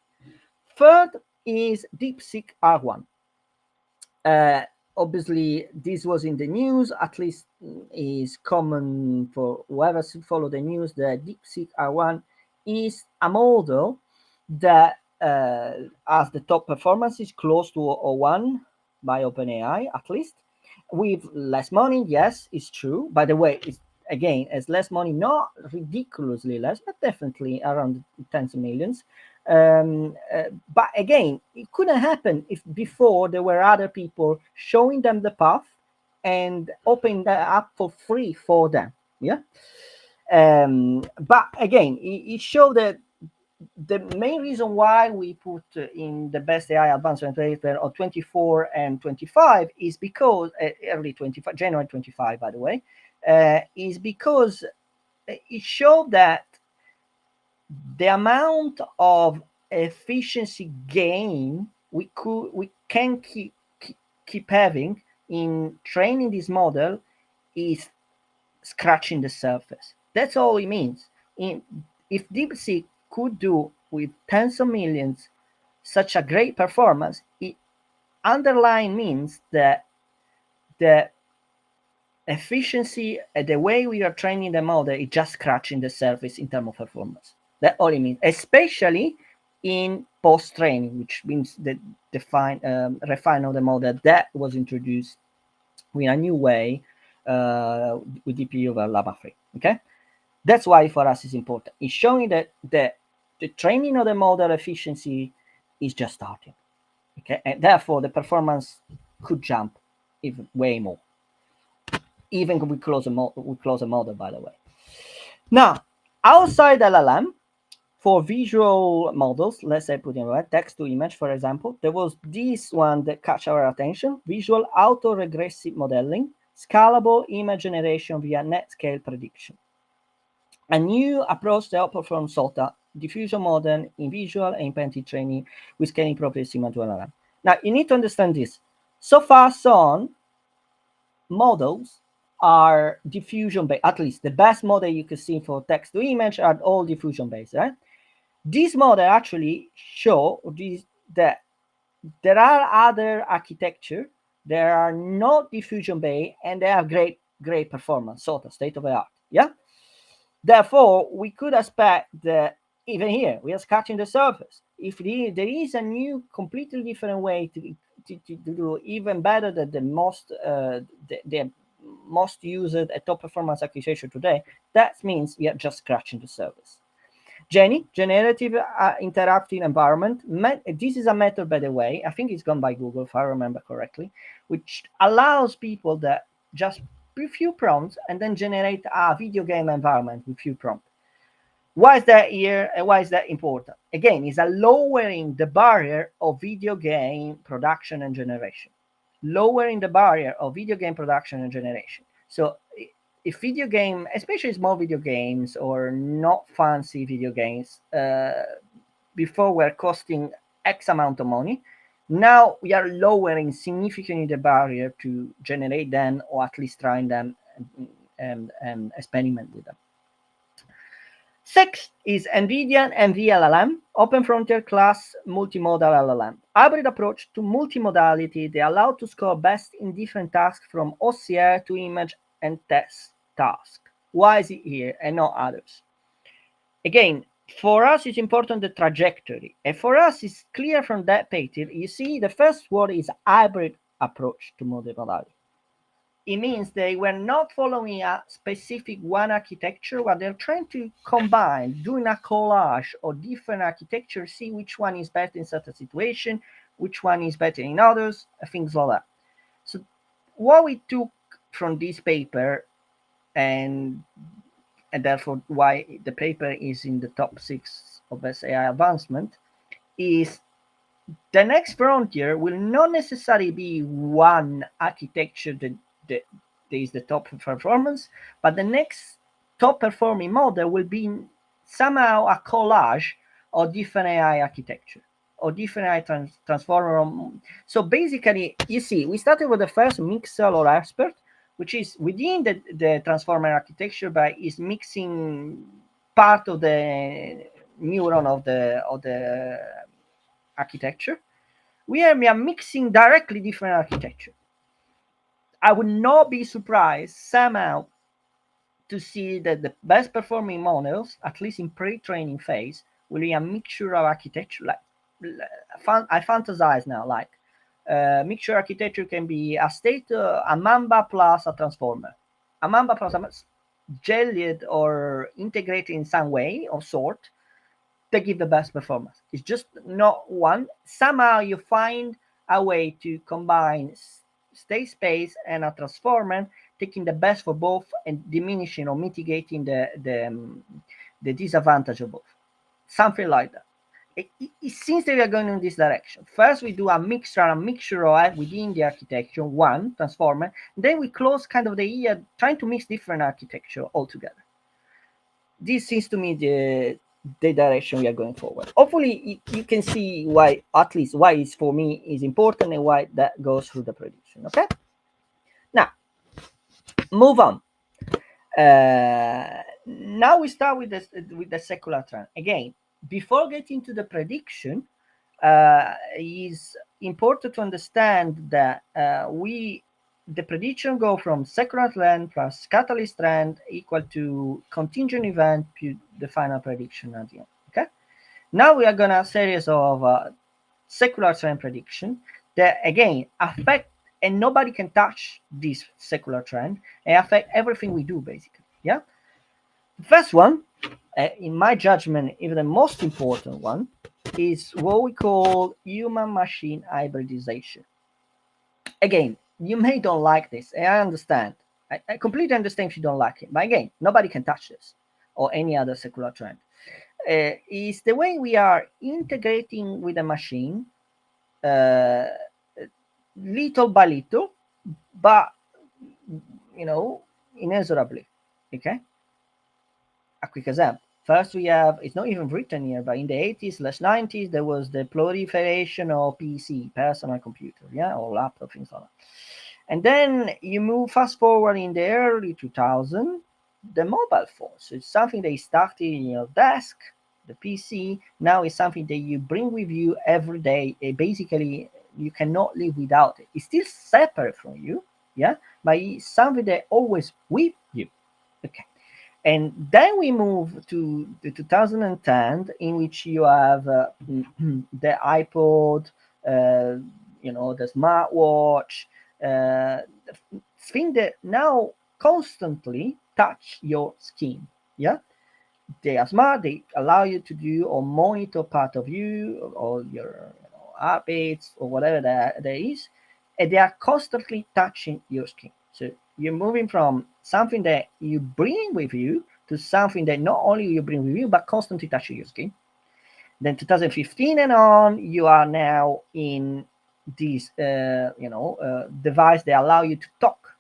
Third is DeepSeek R1. Obviously, this was in the news. At least is common for whoever follow the news. The DeepSeek R1 is a model that has the top performance is close to O1 by OpenAI, at least with less money. Yes, it's true. By the way, it's again as less money, not ridiculously less, but definitely around tens of millions. But again, it couldn't happen if before there were other people showing them the path and opening that up for free for them. Yeah. But again, it showed that the main reason why we put in the best AI advancement paper of 24 and 25 is because early 25, January 25, by the way, is because it showed that the amount of efficiency gain we can keep having in training this model is scratching the surface. That's all it means. If DeepSeek could do with tens of millions such a great performance, it underlying means that the efficiency, the way we are training the model is just scratching the surface in terms of performance. That's all it means, especially in post-training, which means the refine of the model that was introduced with a new way with DPU over Llama 3. Okay, that's why for us it's important. It's showing that the training of the model efficiency is just starting. Okay, and therefore the performance could jump even way more. Even we close a model, by the way. Now, outside LLM, for visual models, let's say putting text to image, for example, there was this one that catch our attention: visual autoregressive modeling, scalable image generation via net scale prediction. A new approach that outperforms SOTA diffusion model in visual and implemented training with scaling properly similar to LLM. Now, you need to understand this. So far, some models are diffusion based. At least the best model you can see for text to image are all diffusion based, right? This model actually show that there are other architecture. There are not diffusion based, and they have great performance, sort of state of the art. Yeah. Therefore, we could expect that even here we are scratching the surface. If there is a new, completely different way to do even better than the most used top performance acquisition today, that means we are just scratching the surface. Generative interactive environment. This is a method, by the way, I think it's gone by Google, if I remember correctly, which allows people that just a few prompts and then generate a video game environment with few prompts. Why is that here and why is that important? Again, it's a lowering the barrier of video game production and generation. Lowering the barrier of video game production and generation. So if video game, especially small video games or not fancy video games, before were costing X amount of money, now we are lowering significantly the barrier to generate them or at least trying them and experiment with them. Sixth is NVIDIA and VLLM, Open Frontier Class Multimodal LLM. Hybrid approach to multimodality. They allow to score best in different tasks from OCR to image and test task. Why is it here and not others? Again, for us, it's important the trajectory. And for us, it's clear from that paper. You see, the first word is hybrid approach to multimodality. It means they were not following a specific one architecture, but they're trying to combine, doing a collage of different architectures, see which one is better in certain situation, which one is better in others, things like that. So what we took from this paper, and therefore why the paper is in the top 6 of best AI advancement, is the next frontier will not necessarily be one architecture that is the top performance, but the next top performing model will be somehow a collage of different AI architecture or different AI transformer. So basically, you see, we started with the first mixer or expert, which is within the transformer architecture, but is mixing part of the neuron of the architecture. We are mixing directly different architecture. I would not be surprised somehow to see that the best performing models, at least in pre-training phase, will be a mixture of architecture. I fantasize now, like mixture architecture can be a state, a Mamba plus a transformer, a Mamba plus a gelled or integrated in some way or sort. They give the best performance. It's just not one. Somehow you find a way to combine state space and a transformer, taking the best for both and diminishing or mitigating the disadvantage of both. Something like that. It seems that we are going in this direction. First, we do a mixture of within the architecture, one transformer. Then we close kind of the year trying to mix different architecture altogether. This seems to me the direction we are going forward. Hopefully, you can see why, at least why it's for me is important and why that goes through the prediction. Okay. Now, move on. Now we start with the secular trend. Again, before getting to the prediction, is important to understand that the prediction go from secular trend plus catalyst trend equal to contingent event to the final prediction at the end. Okay. Now we are gonna series of secular trend prediction that again affect, and nobody can touch this secular trend and affect everything we do basically. Yeah. The first one, in my judgment, even the most important one, is what we call human-machine hybridization. Again, you may don't like this, and I understand. I completely understand if you don't like it, but again, nobody can touch this or any other secular trend. Is the way we are integrating with a machine, little by little, but inexorably. Okay. A quick example. First, we have, it's not even written here, but in the 80s/90s, there was the proliferation of PC, personal computer, yeah, or laptop, things like that. And then you move fast forward in the early 2000, the mobile phone. So it's something that started in your desk, the PC. Now it's something that you bring with you every day. Basically, you cannot live without it. It's still separate from you, yeah, but it's something that always with you. Okay. And then we move to the 2010, in which you have the iPod, uh, the smartwatch, the thing that now constantly touch your skin. Yeah, they are smart. They allow you to do or monitor part of you or your habits or whatever there is, and they are constantly touching your skin. So you're moving from something that you bring with you to something that not only you bring with you but constantly touching your skin. Then 2015 and on, you are now in this device that allow you to talk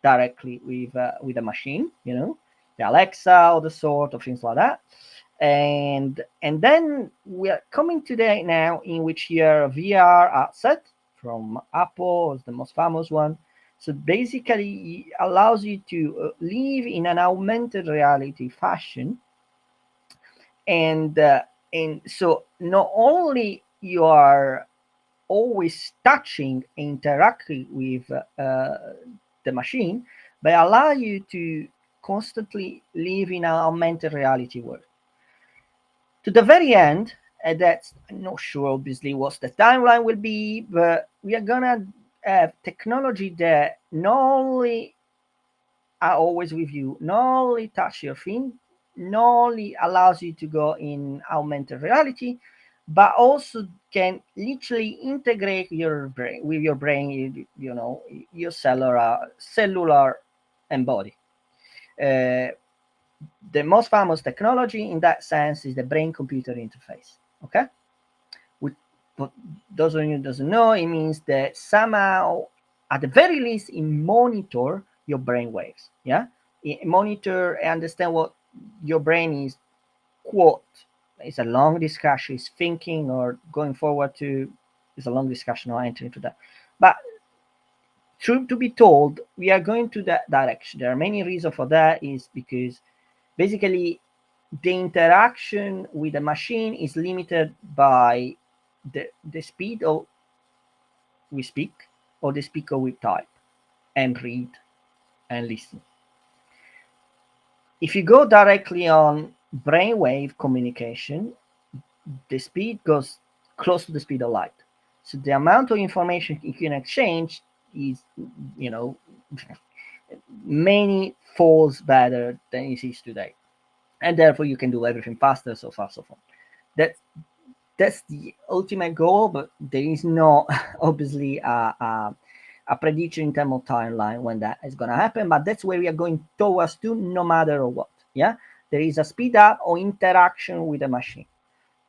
directly with a machine, the Alexa or the sort of things like that. And then we are coming to the now in which your VR headset from Apple is the most famous one. So basically, it allows you to live in an augmented reality fashion, and so not only you are always touching, interacting with the machine, but allow you to constantly live in an augmented reality world. To the very end, and that's I'm not sure obviously what the timeline will be, but we are gonna have technology that not only are always with you, not only touch your thing, not only allows you to go in augmented reality, but also can literally integrate your brain with your brain, your cellular and body. Uh, the most famous technology in that sense is the brain computer interface. Okay, with for those of you who doesn't know, it means that somehow, at the very least, it monitor your brain waves. Yeah, it monitor and understand what your brain is. Quote, it's a long discussion. Is thinking or going forward to. It's a long discussion. I'll enter into that, but truth to be told, we are going to that direction. There are many reasons for that. Is because basically the interaction with the machine is limited by the speed of we speak or the speaker we type and read and listen. If you go directly on brainwave communication, the speed goes close to the speed of light. So the amount of information you can exchange is, you know, many folds better than it is today. And therefore you can do everything faster, so fast, so far. That's that's the ultimate goal, but there is no obviously a prediction in terms of timeline when that is going to happen. But that's where we are going towards to, no matter what. Yeah, there is a speed up or interaction with the machine.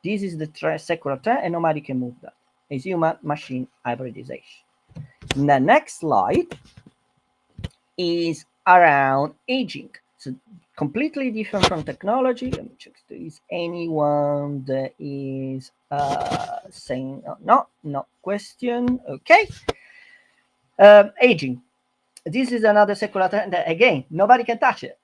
This is the secular trend, and nobody can move that. It's human machine hybridization. The next slide is around aging. So completely different from technology. Let me check if there is anyone that is saying no question. Okay. Aging. This is another secular trend that again nobody can touch it.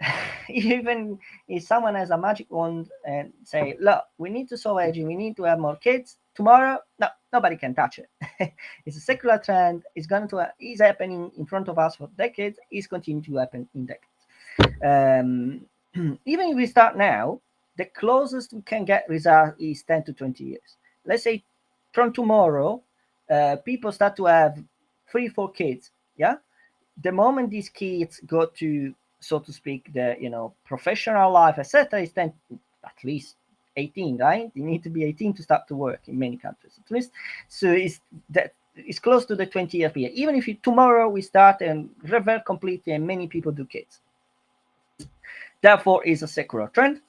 Even if someone has a magic wand and say, look, we need to solve aging, we need to have more kids tomorrow, no, nobody can touch it. It's a secular trend. It's going to is happening in front of us for decades. It's continuing to happen in decades. Even if we start now, the closest we can get result is 10 to 20 years. Let's say from tomorrow, people start to have 3, 4 kids. Yeah, the moment these kids go to, so to speak, the professional life, etc., is then at least 18, right? You need to be 18 to start to work in many countries, at least. So it's close to the 20-year period. Even if tomorrow we start and revert completely, and many people do kids, therefore is a secular trend.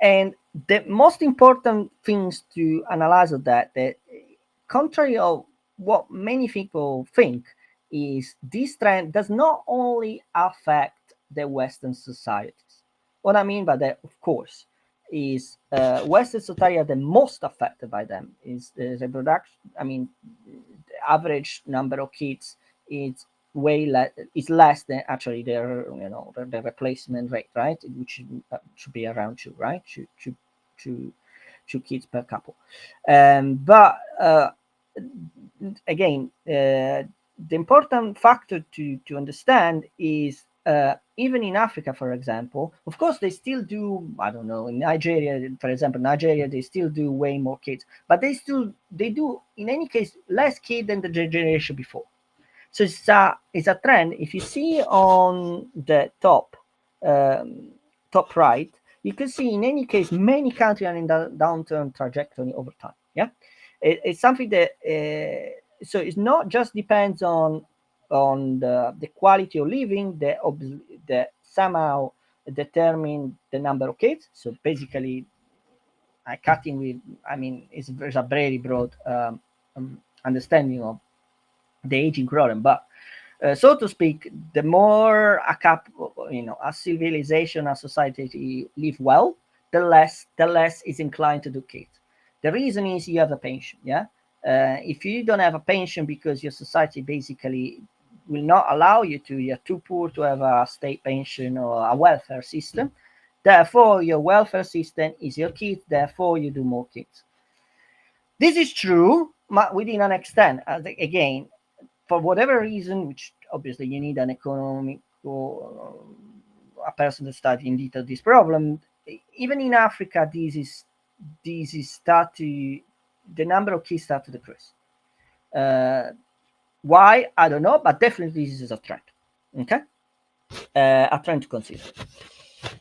And the most important things to analyze of that contrary of what many people think, is this trend does not only affect the Western societies. What I mean by that, of course, is Western society are the most affected by them. Is the reproduction? I mean, the average number of kids is way less. Is less than actually their the replacement rate, right? Which should be around two, right? Two, two kids per couple. But again, the important factor to understand is even in Africa, for example, of course, they still do. I don't know, in Nigeria, for example, Nigeria, they still do way more kids, but they do in any case less kids than the generation before. So it's a trend. If you see on the um, top right, you can see in any case many countries are in the downturn trajectory over time. Yeah, it's something that so it's not just depends on the quality of living that somehow determine the number of kids. So basically, I cutting with I mean there's a very broad understanding of the aging problem, but so to speak, the more a civilization, a society live well, the less is inclined to do kids. The reason is you have a pension. Yeah, if you don't have a pension because your society basically will not allow you to, you're too poor to have a state pension or a welfare system. Therefore, your welfare system is your kids. Therefore, you do more kids. This is true, but within an extent. Again, for whatever reason, which obviously you need an economic or a person to study in detail this problem. Even in Africa, this is start to the number of kids start to decrease. Uh, why I don't know, but definitely this is a trend. Okay, a trend to consider.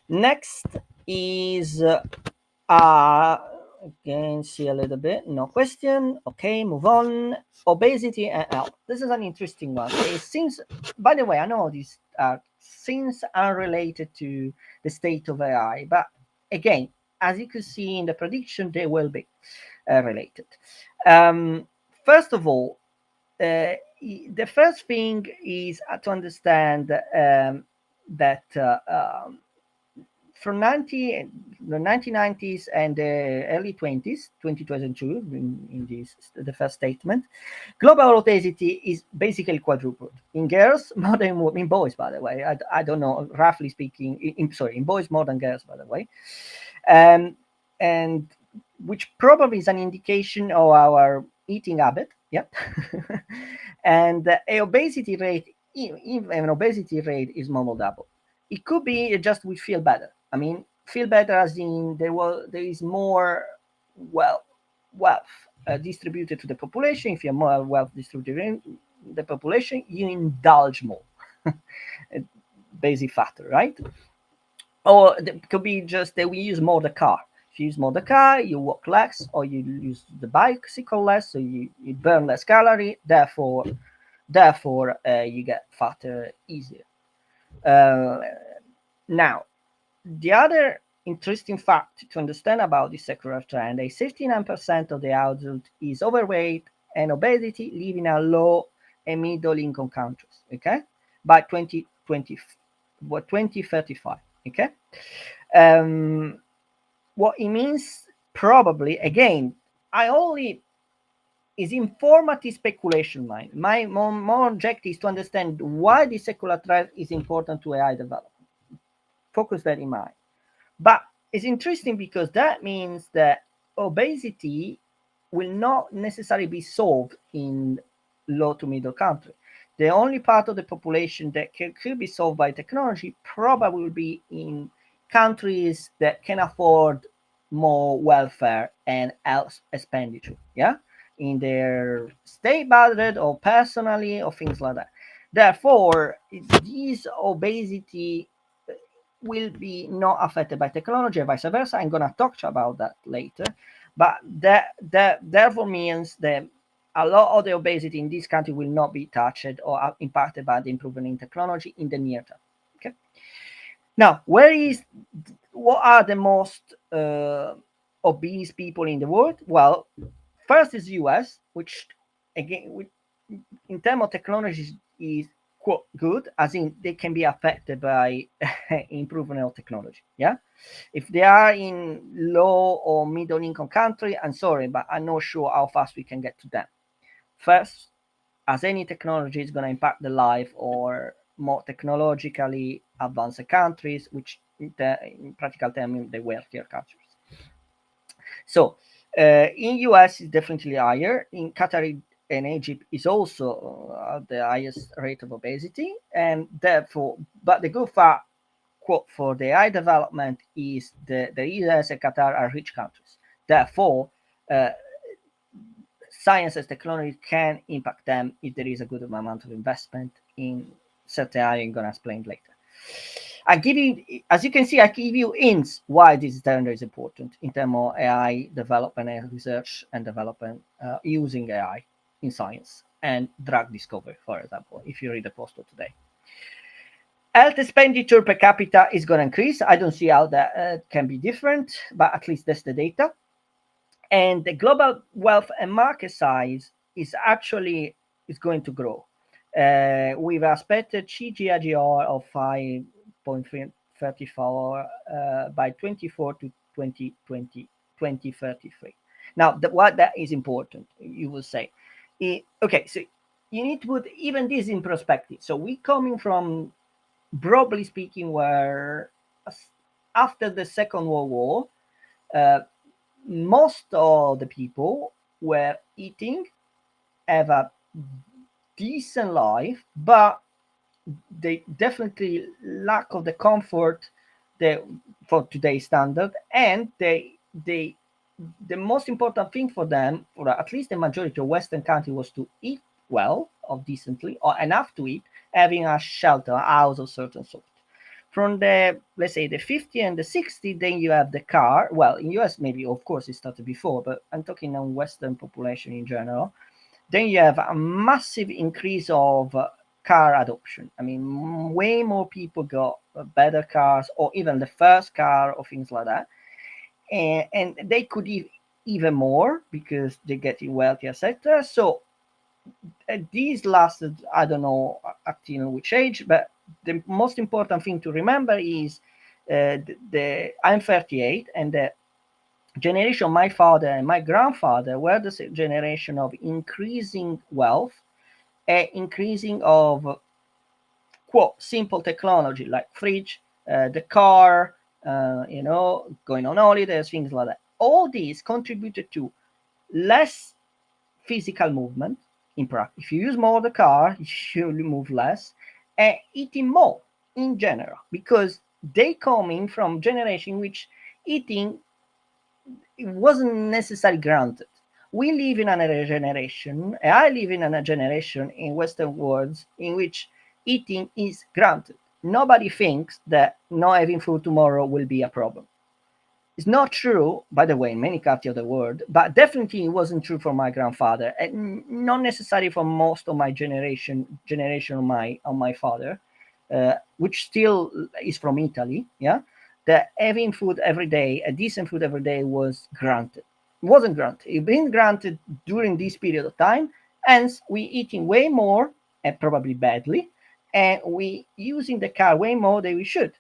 Next is uh, again, see a little bit. No question. Okay, move on. Obesity and health. This is an interesting one. It seems, by the way, I know these things are related to the state of AI, but again, as you can see in the prediction, they will be related. First of all, the first thing is to understand that from the 1990s and the early 2022, in this the first statement, global obesity is basically quadrupled in girls more than in boys. By the way, I don't know. Roughly speaking, sorry, in boys more than girls. By the way, um, and which probably is an indication of our eating habit. Yep, and a obesity rate, even an obesity rate, is more than double. It could be just we feel better. I mean, feel better as in there is more well wealth distributed to the population. If you're more wealth distributed in the population, you indulge more. Basic factor, right? Or it could be just that we use more the car. If you use more the car, you walk less, or you use the bicycle less, so you burn less calorie. Therefore, you get fatter easier. Uh, Now, the other interesting fact to understand about this secular trend is 59% of the household is overweight and obesity live in a low and middle income countries. Okay, by 2020, what 2035. Okay, um, what it means probably again. I only is informative speculation. My more objective is to understand why the secular trend is important to AI development. Focus that in mind. But it's interesting because that means that obesity will not necessarily be solved in low to middle country. The only part of the population that could be solved by technology probably will be in countries that can afford more welfare and health expenditure. Yeah, in their state budget or personally or things like that. Therefore, this obesity will be not affected by technology and vice versa. I'm going to talk about that later. But that therefore means that a lot of the obesity in this country will not be touched or impacted by the improvement in technology in the near term. Okay. Now, what are the most obese people in the world? Well, first is US, which again, in terms of technology, is quote good, as in they can be affected by improvement of technology. Yeah, if they are in low or middle income country, I'm sorry, but I'm not sure how fast we can get to them. First, as any technology is going to impact the life or more technologically advanced countries, which in practical terms, the wealthier countries. So in US is definitely higher. In Qatar and Egypt is also the highest rate of obesity, and therefore, but the good part quote for the high development is the US and Qatar are rich countries. Therefore, uh, science and technology can impact them if there is a good amount of investment in certain area. I'm going to explain later. I give you, as you can see, I give you hints why this standard is important in terms of AI development and research and development using AI in science and drug discovery, for example, if you read the poster today. Health expenditure per capita is going to increase. I don't see how that can be different, but at least that's the data. And the global wealth and market size is actually is going to grow. We've expected CAGR of 5.34 by 24 to 2020, 2033. Now, what that is important, you will say. Okay, so you need to put even this in perspective. So we coming from, broadly speaking, where after the Second World War, uh, most of the people were eating, have a decent life, but they definitely lack of the comfort that for today's standard, and they the most important thing for them, for at least the majority of Western countries, was to eat well or decently or enough to eat, having a shelter, a house of certain sort. From the, let's say, the 50 and the 60, then you have the car. Well, in US maybe of course it started before, but I'm talking on Western population in general. Then you have a massive increase of car adoption. I mean, way more people got better cars or even the first car or things like that. And they could even more because they get wealthy, etc. So these lasted, I don't know until which age, but the most important thing to remember is I'm 38, and the generation my father and my grandfather were the generation of increasing wealth and increasing of quote simple technology like fridge, the car, going on holidays, things like that. All these contributed to less physical movement in practice. If you use more of the car, you move less, and eating more in general, because they coming from generation which eating it wasn't necessarily granted. We live in another generation, I live in a generation in Western worlds in which eating is granted. Nobody thinks that not having food tomorrow will be a problem. It's not true, by the way, in many countries of the world, but definitely it wasn't true for my grandfather, and not necessarily for most of my generation of my father, which still is from Italy. Yeah, that having food every day, a decent food every day, was granted. It wasn't granted. It been granted during this period of time. Hence, we eating way more and probably badly, and we using the car way more than we should.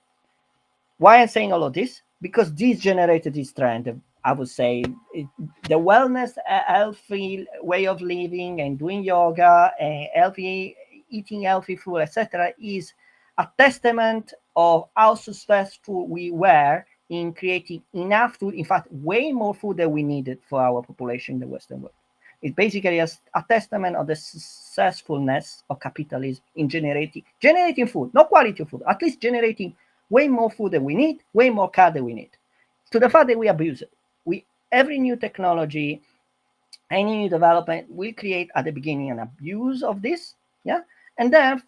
Why I'm saying all of this? Because this generated this trend. I would say the wellness, healthy way of living, and doing yoga, and healthy eating healthy food, etc., is a testament of how successful we were in creating enough food. In fact, way more food than we needed for our population in the Western world. It's basically a testament of the successfulness of capitalism in generating food, not quality of food, at least generating way more food than we need, way more car than we need. To the fact that we abuse it. We Every new technology, any new development will create at the beginning an abuse of this, yeah, and then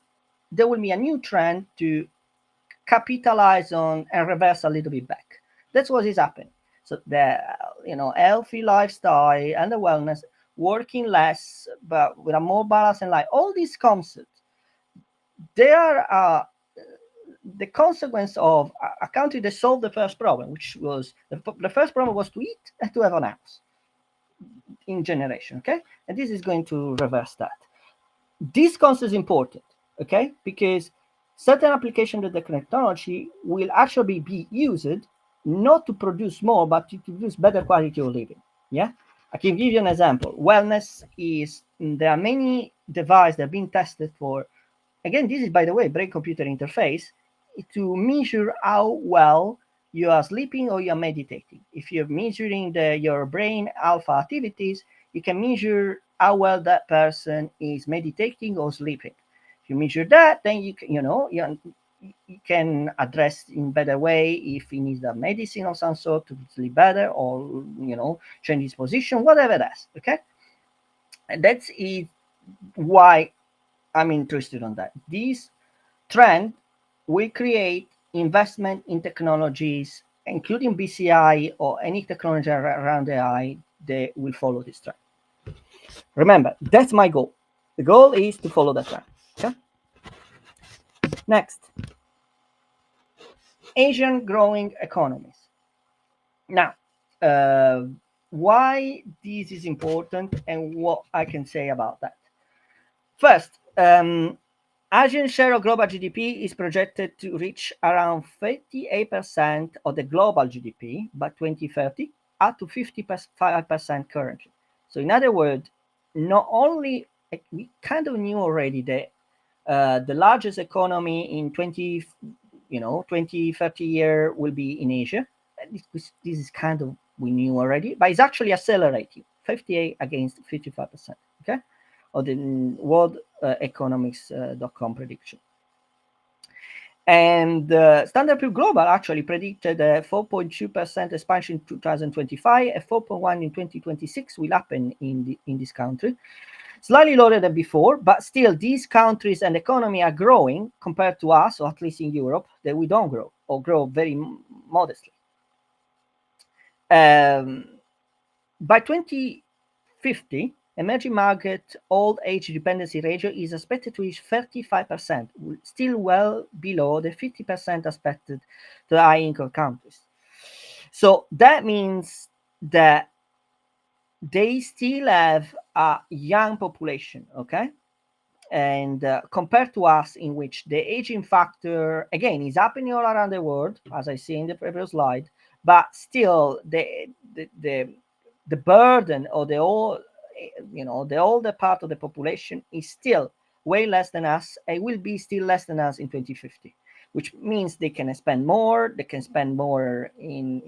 there will be a new trend to capitalize on and reverse a little bit back. That's what is happening. So the healthy lifestyle and the wellness, working less but with a more balanced life, all these concepts, they are the consequence of a country that solved the first problem, which was the first problem was to eat and to have an house in generation. Okay, and this is going to reverse that. This concept is important. okay? Because certain application of the technology will actually be used not to produce more, but to produce better quality of living. Yeah, I can give you an example. Wellness is, there are many devices that are being tested for. Again, this is, by the way, brain computer interface to measure how well you are sleeping or you are meditating. If you're measuring your brain alpha activities, you can measure how well that person is meditating or sleeping. If you measure that, then you can address in better way if he needs a medicine of some sort to sleep better, or change his position, whatever that's okay. And that's it, why I'm interested on that. This trend will create investment in technologies, including BCI or any technology around AI that will follow this trend. Remember, that's my goal. The goal is to follow that trend. Okay. Next, Asian growing economies. Now, uh, why this is important and what I can say about that. First, Asian share of global GDP is projected to reach around 58% of the global GDP by 2030, up to 55% currently. So, in other words, not only we kind of knew already that the largest economy in 20 30 year will be in Asia. This is kind of we knew already, but it's actually accelerating 58 against 55%. Okay, of the World Economics.com prediction. And Standard Poor's Global actually predicted a 4.2% expansion in 2025, a 4.1 in 2026 will happen in this country. Slightly lower than before, but still these countries and economy are growing compared to us, or at least in Europe, that we don't grow or grow very modestly. By 2050, emerging market old age dependency ratio is expected to reach 35%, still well below the 50% expected to high income countries. So that means that they still have a young population, okay? And compared to us, in which the aging factor again is happening all around the world, as I see in the previous slide, but still the burden or the all the older part of the population is still way less than us, and will be still less than us in 2050, which means they can spend more, they can spend more in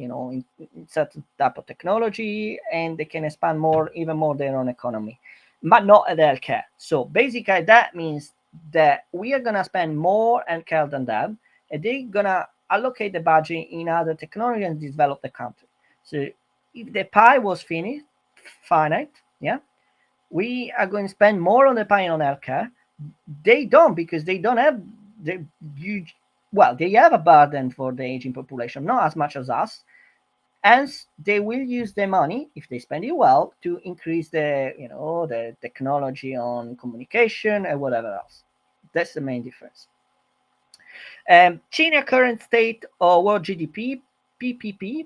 certain type of technology, and they can expand more, even more, their own economy, but not at healthcare. So basically, that means that we are gonna spend more healthcare than them, and they're gonna allocate the budget in other technology and develop the country. So if the pie was finite, yeah, we are going to spend more on the pie on healthcare. They don't, because they don't have the huge. Well, they have a burden for the aging population, not as much as us, and they will use the money, if they spend it well, to increase the technology on communication and whatever else. That's the main difference. China current state of world GDP, PPP,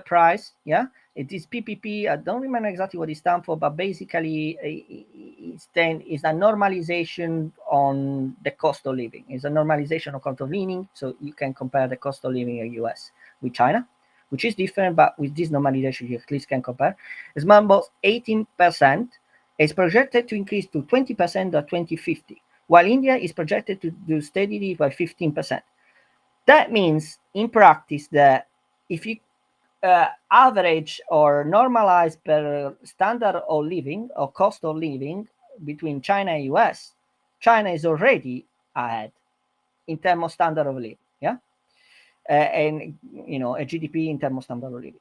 price, yeah, it is PPP. I don't remember exactly what it stands for, but basically it's a normalization on the cost of living. It's a normalization of cost of living, so you can compare the cost of living in US with China, which is different, but with this normalization you at least can compare. It's about 18%. It's projected to increase to 20% by 2050, while India is projected to do steadily by 15%. That means in practice that if you average or normalize per standard of living or cost of living between China and US, China is already ahead in terms of standard of living. Yeah. And a GDP in terms of standard of living.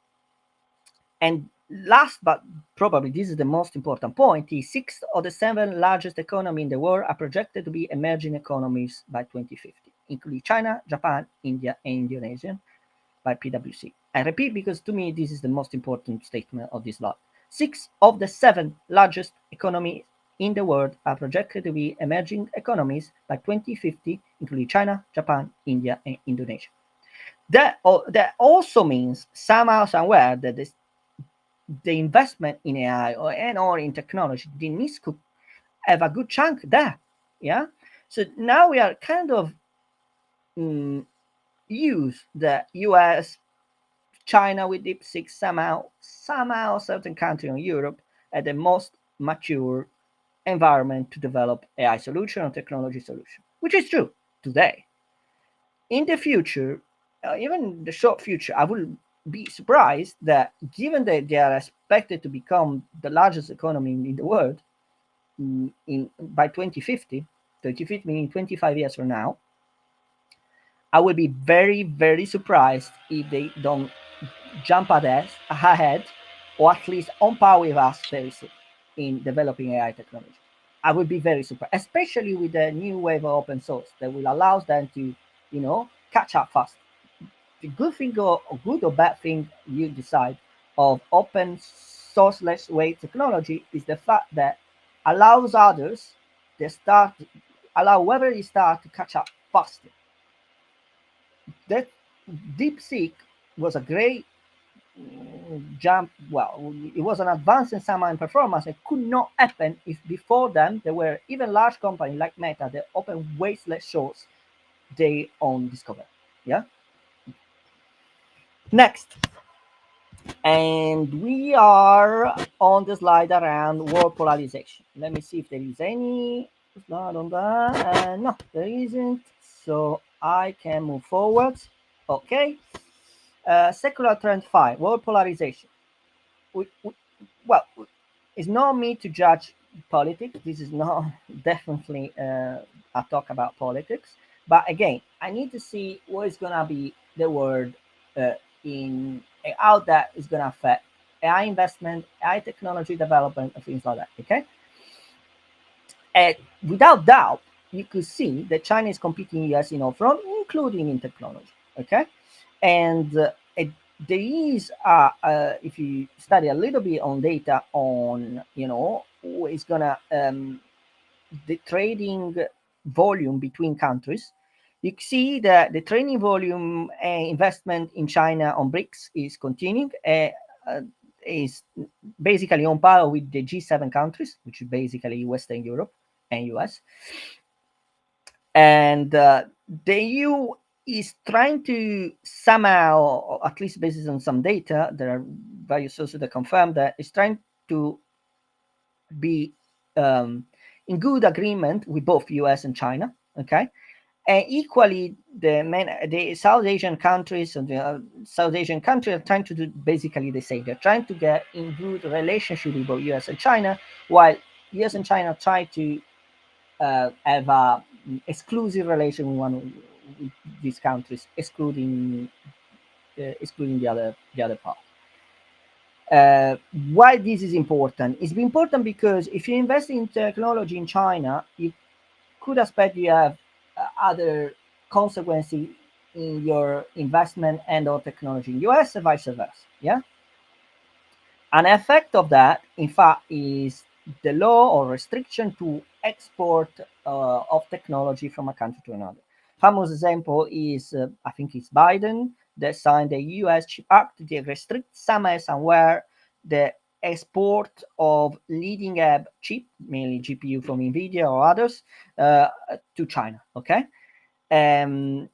And last, but probably this is the most important point, is 6 of the 7 largest economies in the world are projected to be emerging economies by 2050, including China, Japan, India, and Indonesia by PwC. I repeat, because to me this is the most important statement of this law. 6 of the 7 largest economies in the world are projected to be emerging economies by 2050, including China, Japan, India, and Indonesia. That also means somehow, somewhere, that the investment in AI or in technology, they need to have a good chunk there. Yeah. So now we are kind of use the US, China with DeepSeek, somehow certain country in Europe at the most mature environment to develop AI solution or technology solution, which is true today. In the future, even the short future, I will be surprised that given that they are expected to become the largest economy in the world in by 2050, 2050 meaning 25 years from now, I will be very, very surprised if they don't jump ahead, or at least on par with us very soon in developing AI technology. I would be very surprised, especially with the new wave of open source that will allow them to, catch up fast. The good thing or good or bad thing you decide of open source way technology is the fact that allows others they start allow whoever they start to catch up faster. That DeepSeek was a great jump. Well, it was an advance in some performance. It could not happen if before them there were even large companies like Meta that open way less source they own discover. Yeah. Next, and we are on the slide around world polarization. Let me see if there is any slide on that. No, there isn't. So I can move forward. Okay. Secular trend 5, world polarization. We, well, it's not me to judge politics. This is not definitely a talk about politics. But again, I need to see what is gonna be the word uh, in how that is gonna affect AI investment, AI technology development, and things like that. Okay, and without doubt, you could see that China is competing US in all front, including in technology. Okay, and there is if you study a little bit on data on who is gonna the trading volume between countries, you see that the trading volume investment in China on BRICS is continuing, is basically on par with the G7 countries, which is basically Western Europe and US. And the EU is trying to somehow, or at least based on some data, there are various sources that confirm that it's trying to be in good agreement with both US and China. Okay. And equally, the South Asian countries and the South Asian countries are trying to do basically the same. They're trying to get in good relationship with both US and China, while US and China try to have a exclusive relation with one of these countries, excluding the other part. Why this is important? It's important because if you invest in technology in China, you could expect you have other consequences in your investment and or technology in US and vice versa. Yeah. An effect of that, in fact, is the law or restriction to export of technology from a country to another. Famous example is, I think it's Biden that signed the U.S. Chip Act that restricts somehow somewhere the export of leading edge chip, mainly GPU from NVIDIA or others, to China. Okay, and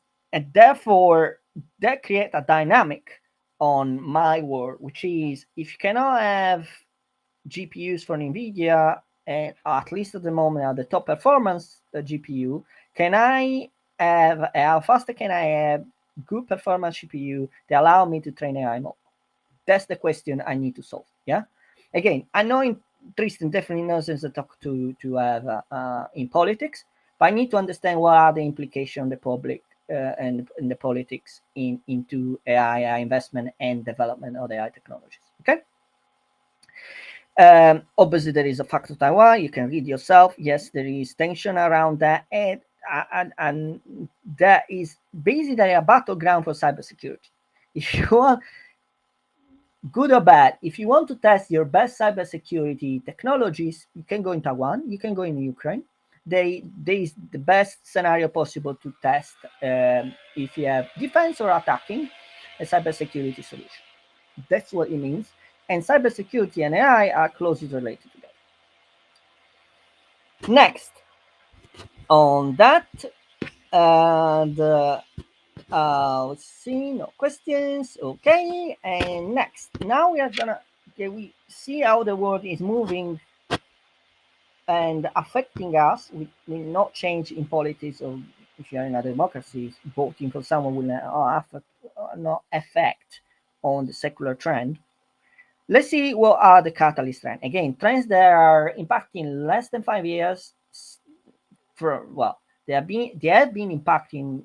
therefore that creates a dynamic on my world, which is if you cannot have GPUs from NVIDIA, and at least at the moment are the top performance GPU, can I have how fast can I have good performance GPU that allow me to train AI model? That's the question I need to solve. Yeah. Again, I know Tristan definitely knows there's a talk to have in politics, but I need to understand what are the implications on the public and in the politics into AI investment and development of AI technologies. Okay. Obviously, there is a factor Taiwan. You can read yourself. Yes, there is tension around that, and that is basically a battleground for cybersecurity. If you want, good or bad, if you want to test your best cybersecurity technologies, you can go in Taiwan. You can go in Ukraine. They is the best scenario possible to test if you have defense or attacking a cybersecurity solution. That's what it means. And cybersecurity and AI are closely related together. Next, on that. And let's see, no questions. Okay, and next, now we are gonna, okay, we see how the world is moving and affecting us. We will not change in politics, or if you're in a democracy, voting for someone will not affect on the secular trend. Let's see what are the catalyst trends. Again, trends that are impacting less than 5 years. For well, they have been impacting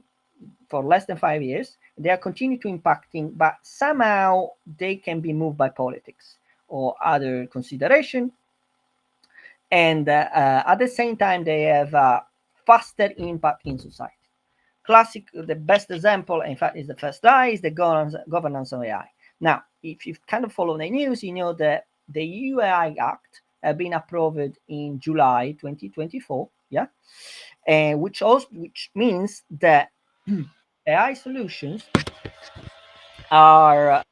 for less than 5 years. They are continue to impacting, but somehow they can be moved by politics or other consideration, and at the same time they have a faster impact in society. Classic, the best example, in fact, is the first die, is the governance of AI. Now, if you kind of follow the news, you know that the UI Act has been approved in July 2024, yeah, and which means that AI solutions are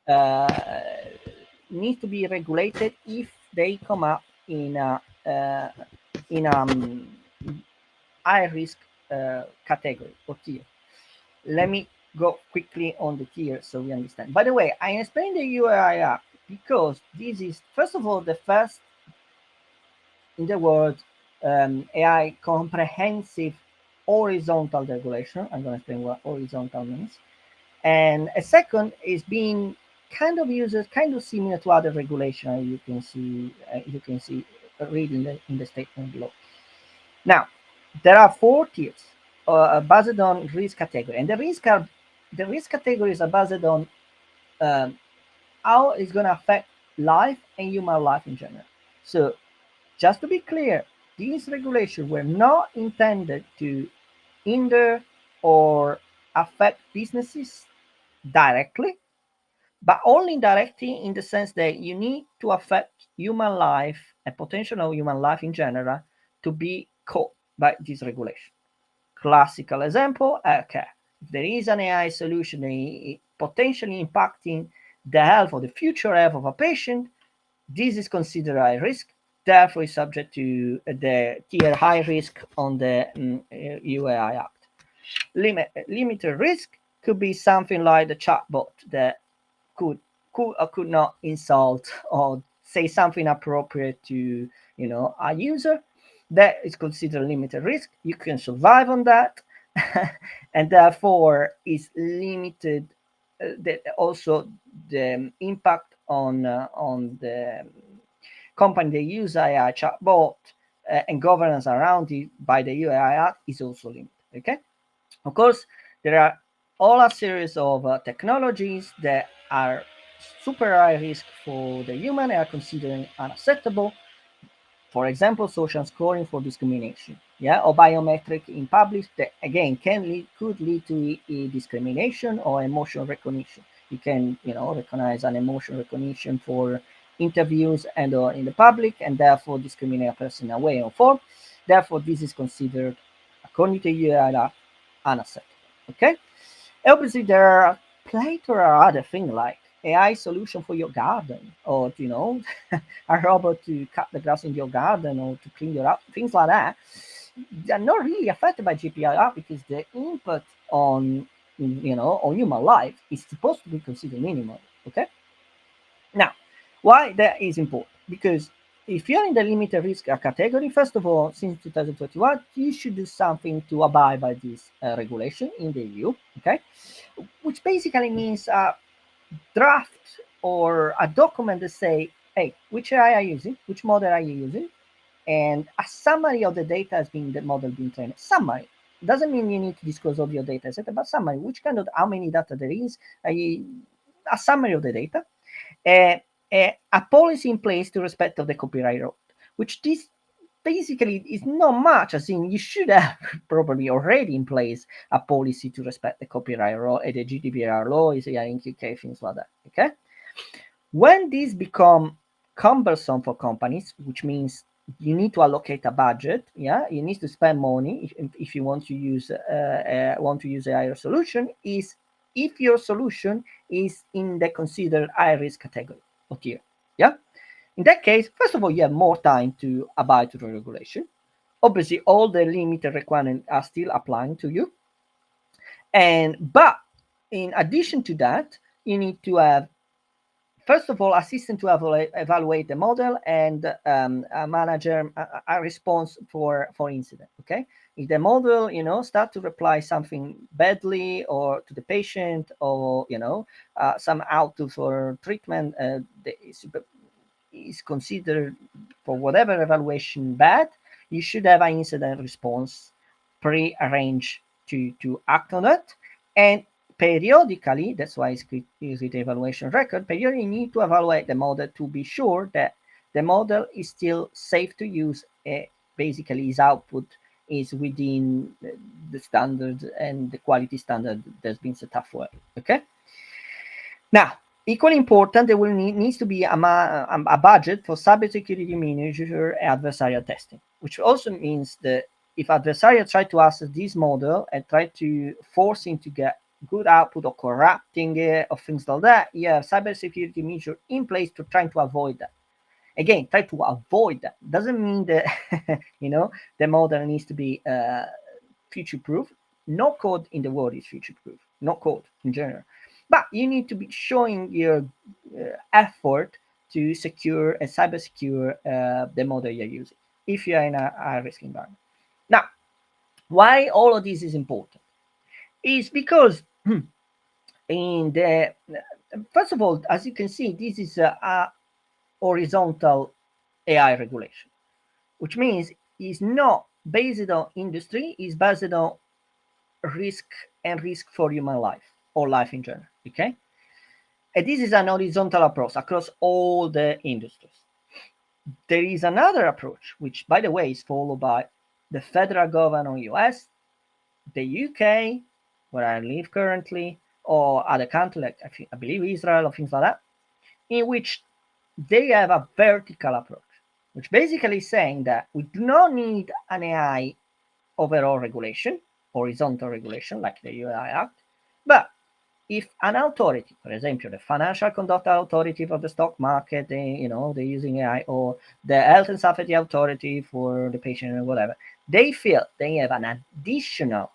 need to be regulated if they come up in a in high risk category or tier. Let me go quickly on the tier so we understand. By the way, I explained the UAI app because this is, first of all, the first in the world AI comprehensive horizontal regulation. I'm going to explain what horizontal means. And a second is being kind of used kind of similar to other regulation. You can see read in the statement below. Now, there are four tiers based on risk category, and the risk categories are based on um, how it's going to affect life and human life in general. So, just to be clear, these regulations were not intended to hinder or affect businesses directly, but only indirectly in the sense that you need to affect human life and potential human life in general to be caught by this regulation. Classical example, okay, if there is an AI solution potentially impacting the health or the future health of a patient, this is considered high risk, therefore is subject to the tier high risk on the UAI Act. Limited risk could be something like the chatbot that could could or could not insult or say something appropriate to a user. That is considered limited risk. You can survive on that, and therefore is limited. Also, the impact on the company that use AI chatbot and governance around it by the UI Act is also limited. Okay. Of course, there are all a series of technologies that are super high risk for the human and are considered unacceptable. For example, social scoring for discrimination, yeah, or biometric in public that again could lead to discrimination or emotion recognition. You can recognize an emotion recognition for interviews and or in the public, and therefore discriminate a person in a way or form. Therefore, this is considered, according to UIDA, unacceptable. Okay. Obviously, there are plethora of other things like AI solution for your garden, or a robot to cut the grass in your garden or to clean your up, things like that. They're not really affected by GPIR because the input on human life is supposed to be considered minimal. Okay. Now, why that is important? Because if you're in the limited risk category, first of all, since 2021, you should do something to abide by this regulation in the EU, okay? Which basically means a draft or a document that say, hey, which AI are you using, which model are you using, and a summary of the data has been the model being trained. Summary doesn't mean you need to disclose all your data, etc. But summary, which kind of how many data there is, a summary of the data, a policy in place to respect of the copyright law, which this basically is not much. As in, you should have probably already in place a policy to respect the copyright law and the GDPR law, is in UK, things like that. Okay, when these become cumbersome for companies, which means you need to allocate a budget, yeah, you need to spend money if you want to use a higher solution, is if your solution is in the considered high risk category or tier. Yeah. In that case, first of all, you have more time to abide to the regulation. Obviously, all the limited requirements are still applying to you. But in addition to that, you need to have, first of all, assistant to evaluate the model, and a manager, a response for incident. Okay, if the model, start to reply something badly or to the patient, or some output for treatment is considered for whatever evaluation bad, you should have an incident response pre-arranged to act on it. And periodically, that's why it's with the evaluation record, periodically you need to evaluate the model to be sure that the model is still safe to use. Basically, its output is within the standard and the quality standard that's been set up for it. Okay. Now, equally important, there needs to be a budget for cybersecurity manager adversarial testing, which also means that if adversarial try to access this model and try to force him to get good output or corrupting it or things like that, you have cybersecurity measure in place to try to avoid that. Again, try to avoid that. Doesn't mean that the model needs to be future proof. No code in the world is future proof. No code in general. But you need to be showing your effort to secure and cyber secure the model you're using if you're in a high risk environment. Now, why all of this is important is because in the first of all, as you can see, this is a horizontal AI regulation, which means it's not based on industry, it's based on risk and risk for human life or life in general. Okay. And this is an horizontal approach across all the industries. There is another approach, which, by the way, is followed by the federal government of US, the UK, where I live currently, or other countries like I believe Israel or things like that, in which they have a vertical approach, which basically is saying that we do not need an AI overall regulation, horizontal regulation like the UI Act, but if an authority, for example, the Financial Conduct Authority for the stock market, they're using AI, or the Health and Safety Authority for the patient or whatever, they feel they have an additional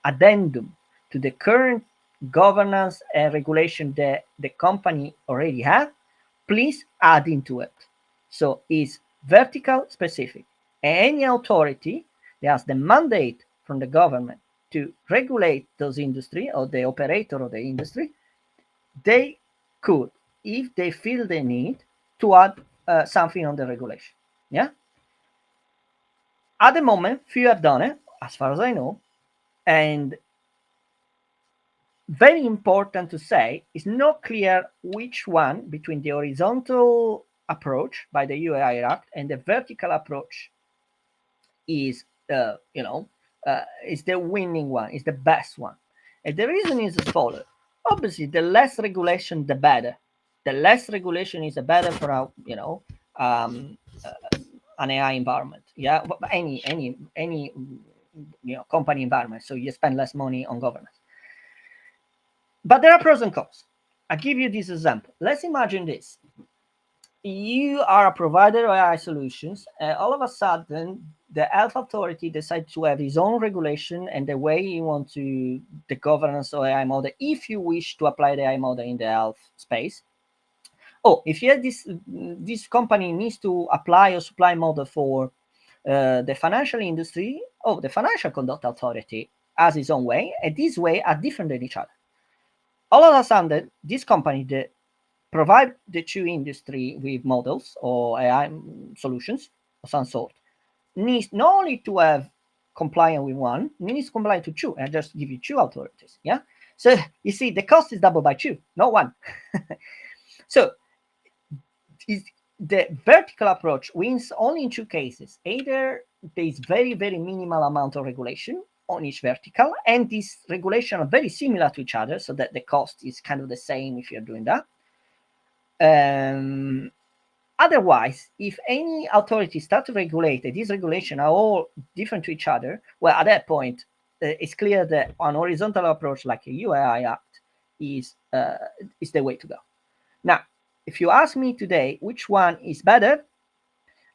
addendum to the current governance and regulation that the company already have, please add into it. So it's vertical specific. Any authority that has the mandate from the government to regulate those industry or the operator of the industry, they could, if they feel the need, to add something on the regulation. Yeah. At the moment, few have done it, as far as I know, and very important to say, it's not clear which one between the horizontal approach by the UI Act and the vertical approach is is the winning one, is the best one. And the reason is as follows. Obviously, the less regulation, the better. The less regulation is the better for our, um, an AI environment. Yeah, any company environment. So you spend less money on governance. But there are pros and cons. I'll give you this example. Let's imagine this. You are a provider of AI solutions, and all of a sudden, the health authority decides to have its own regulation and the way you want to the governance of AI model, if you wish to apply the AI model in the health space. Oh, if you have this company needs to apply a supply model for the financial industry, oh, the Financial Conduct Authority has its own way, and this way are different than each other. All of a sudden, this company that provide the two industry with models or AI solutions of some sort needs not only to have compliant with one, needs compliant to two, and just give you two authorities. Yeah. So you see, the cost is double by two, not one. So the vertical approach wins only in two cases. Either there is very, very minimal amount of regulation on each vertical, and these regulations are very similar to each other, so that the cost is kind of the same if you're doing that. Otherwise, if any authority start to regulate, these regulations are all different to each other, well, at that point, it's clear that an horizontal approach like a UAI Act is the way to go. Now, if you ask me today which one is better,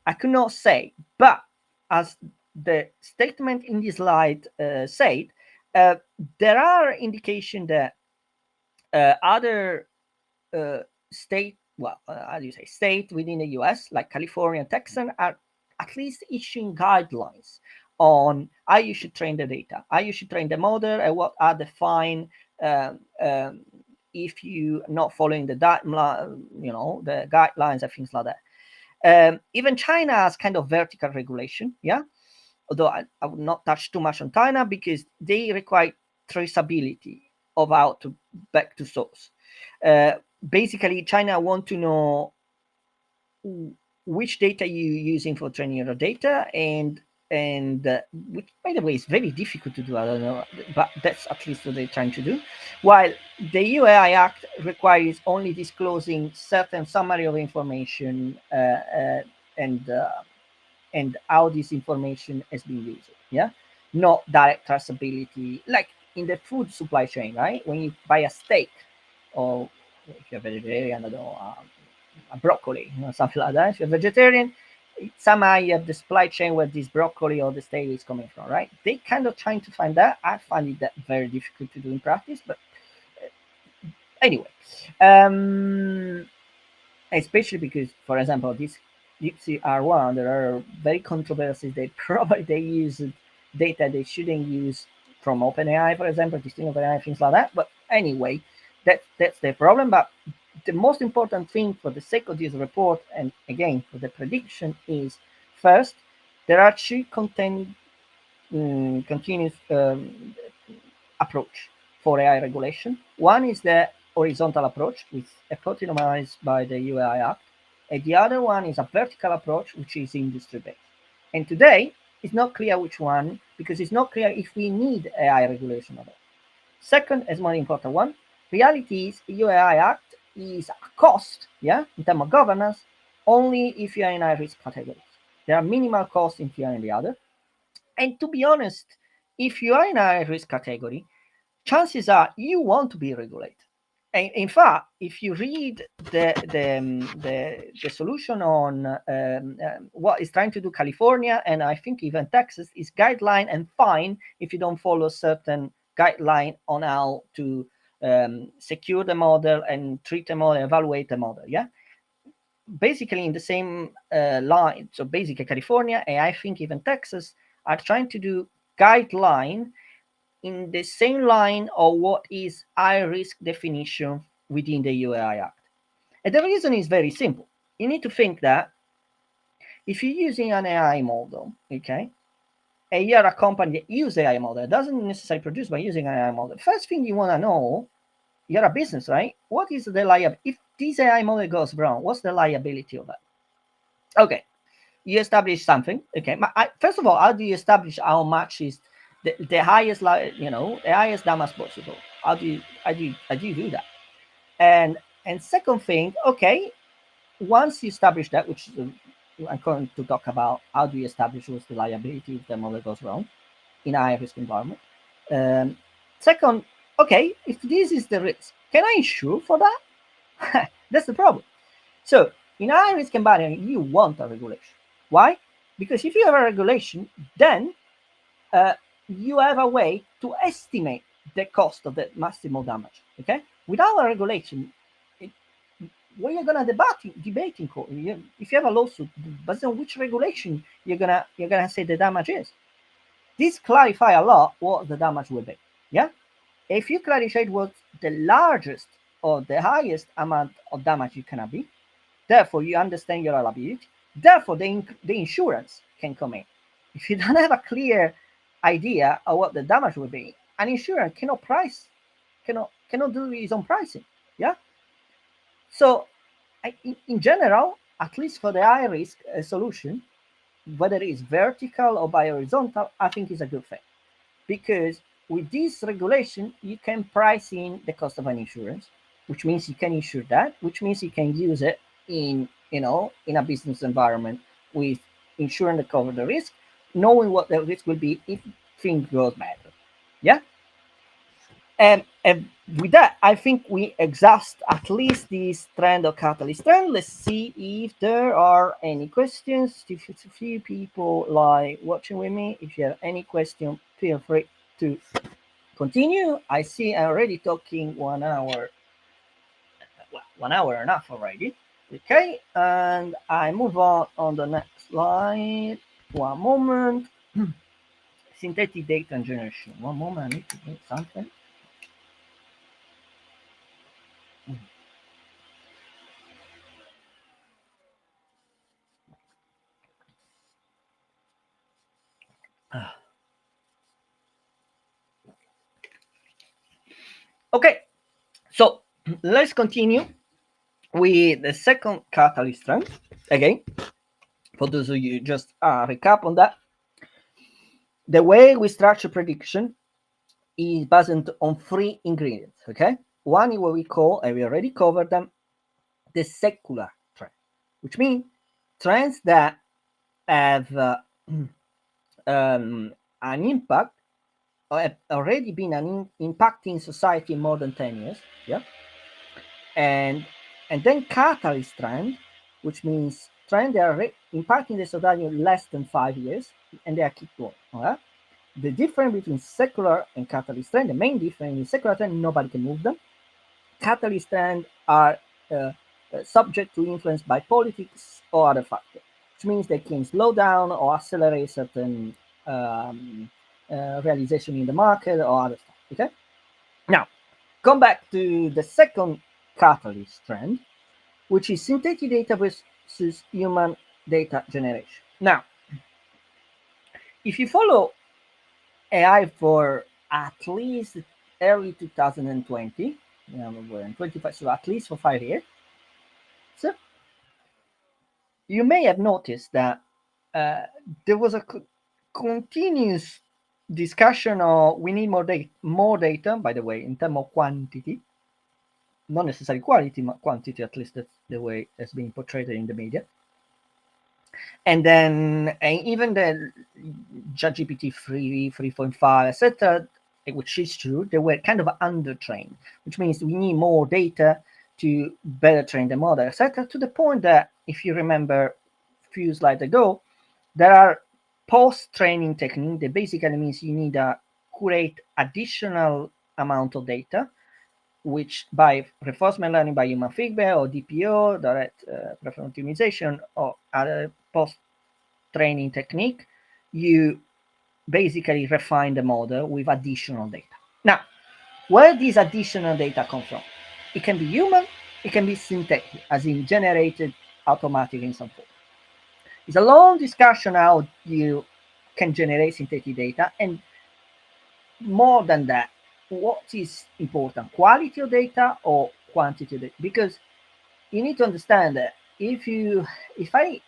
I could not say, but as the statement in this slide said, uh, there are indications that other uh, how do you say, state within the US, like California and Texas, are at least issuing guidelines on how you should train the data, how you should train the model, and what are the fine if you not following the the guidelines and things like that. Even China has kind of vertical regulation, yeah. Although I would not touch too much on China because they require traceability of how to back to source. Uh, Basically, China want to know which data you're using for training your data, and which, by the way, is very difficult to do. I don't know, but that's at least what they're trying to do. While the UAI Act requires only disclosing certain summary of information and and how this information has been used. Yeah, not direct traceability, like in the food supply chain, right? When you buy a steak, or if you're vegetarian, I don't know, a broccoli, something like that. If you're vegetarian, somehow you have the supply chain where this broccoli or the steak is coming from, right? They kind of trying to find that. I find it that very difficult to do in practice, but anyway. Um, Especially because, for example, this Gypsy R1, there are very controversies. They probably they use data they shouldn't use from OpenAI, for example, distinct OpenAI, things like that. But anyway, that's the problem. But the most important thing for the sake of this report, and again for the prediction, is first there are two continuous approach for AI regulation. One is the horizontal approach, which is economized by the UAI Act, and the other one is a vertical approach, which is industry based. And today, it's not clear which one, because it's not clear if we need AI regulation or not. Second, as more important one, reality is UAI Act is a cost, yeah, in terms of governance, only if you are in high risk categories. There are minimal costs if you are in the other. And to be honest, if you are in a high risk category, chances are you want to be regulated. And in fact, if you read the solution on what is trying to do California, and I think even Texas, is guideline and fine if you don't follow certain guideline on how to secure the model and treat the model, evaluate the model. Yeah, basically in the same line. So basically, California and I think even Texas are trying to do guideline in the same line of what is high risk definition within the UAI Act. And the reason is very simple. You need to think that if you're using an AI model, okay, and you're a company that uses AI model, it doesn't necessarily produce by using an AI model. First thing you want to know, you're a business, right? What is the liability? If this AI model goes wrong, what's the liability of that? Okay, you establish something. Okay, first of all, how do you establish how much is the highest, the highest damage possible? How do you do that? And second thing, okay, once you establish that, which I'm going to talk about, how do you establish what's the liability if the model goes wrong in a high risk environment? Um, Second, okay, if this is the risk, can I insure for that? That's the problem. So in a high risk environment, you want a regulation. Why? Because if you have a regulation, then uh, you have a way to estimate the cost of the maximal damage. Okay, without a regulation, it, what you're gonna debate in court. If you have a lawsuit, based on which regulation you're gonna say the damage is. This clarify a lot what the damage will be. Yeah, if you clarify what the largest or the highest amount of damage you can be, therefore you understand your liability. Therefore, the insurance can come in. If you don't have a clear idea of what the damage will be, an insurance cannot do its own pricing. Yeah. So, in general, at least for the high risk solution, whether it's vertical or by horizontal, I think is a good thing, because with this regulation, you can price in the cost of an insurance, which means you can insure that, which means you can use it in a business environment with insurance to cover the risk, knowing what the risk will be if things goes bad. Yeah. And with that, I think we exhaust at least this trend or catalyst trend. Let's see if there are any questions. If it's a few people like watching with me, if you have any question, feel free to continue. I see I'm already talking 1 hour, well, 1 hour enough already. Okay, and I move on the next slide. One moment. Synthetic data generation. One moment, I need to do something. Okay, so let's continue with the second catalyst trend. Again, for those of you, just recap on that. The way we structure prediction is based on three ingredients. Okay, one is what we call, and we already covered them, the secular trend, which means trends that have an impact or have already been impacting society more than 10 years. Yeah, and then catalyst trend, which means trend that are impacting the society in less than 5 years, and they are keep going. All right? The difference between secular and catalyst trend, the main difference is secular trend, nobody can move them. Catalyst trend are subject to influence by politics or other factors, which means they can slow down or accelerate certain um, realization in the market or other stuff. Okay, now come back to the second catalyst trend, which is synthetic data versus human data generation. Now, if you follow AI for at least early 2020, we're in 25, so at least for 5 years, so you may have noticed that uh, there was a continuous discussion of we need more data, by the way, in terms of quantity, not necessarily quality, but quantity, at least that's the way it's being portrayed in the media. And then even the ChatGPT 3, 3.5, etc., which is true, they were kind of undertrained, which means we need more data to better train the model, etc., to the point that, if you remember a few slides ago, there are post-training techniques that basically means you need a create additional amount of data, which by reinforcement learning by human feedback or DPO, direct preference optimization, or other post training technique, you basically refine the model with additional data. Now, where these additional data come from? It can be human, it can be synthetic, as in generated automatically in some form. It's a long discussion how you can generate synthetic data, and more than that, what is important, quality of data or quantity of data? Because you need to understand that if I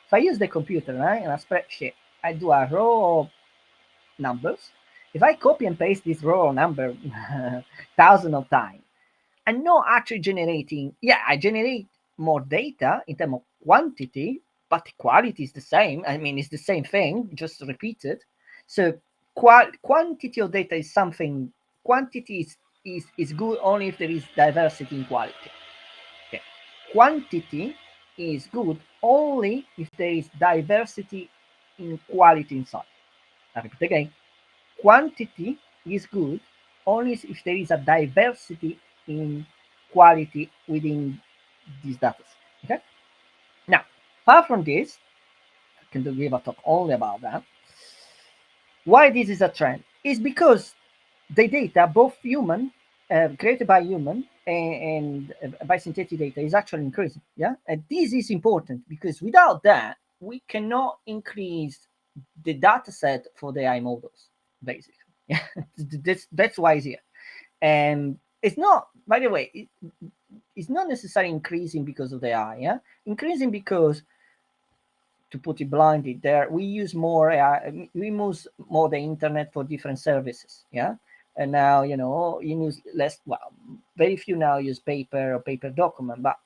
if I use the computer, right, in a spreadsheet, I do a row of numbers. If I copy and paste this row of number thousands of times, I'm not actually generating. Yeah, I generate more data in terms of quantity, but the quality is the same. I mean, it's the same thing, just repeated. So quantity of data is something. Quantity is good only if there is diversity in quality. Okay. Quantity is good only if there is diversity in quality inside. I repeat again. Quantity is good only if there is a diversity in quality within these data. Okay. Now, apart from this, I can give a talk only about that. Why this is a trend is because the data, both human, created by human and by synthetic data, is actually increasing. Yeah, and this is important because without that, we cannot increase the data set for the AI models. Basically, yeah, that's why it's here. And it's not, by the way, it's not necessarily increasing because of the AI. Yeah, increasing because, to put it blindly, there we use more we use more the internet for different services. Yeah, and now you use less, well, very few now use paper or paper document, but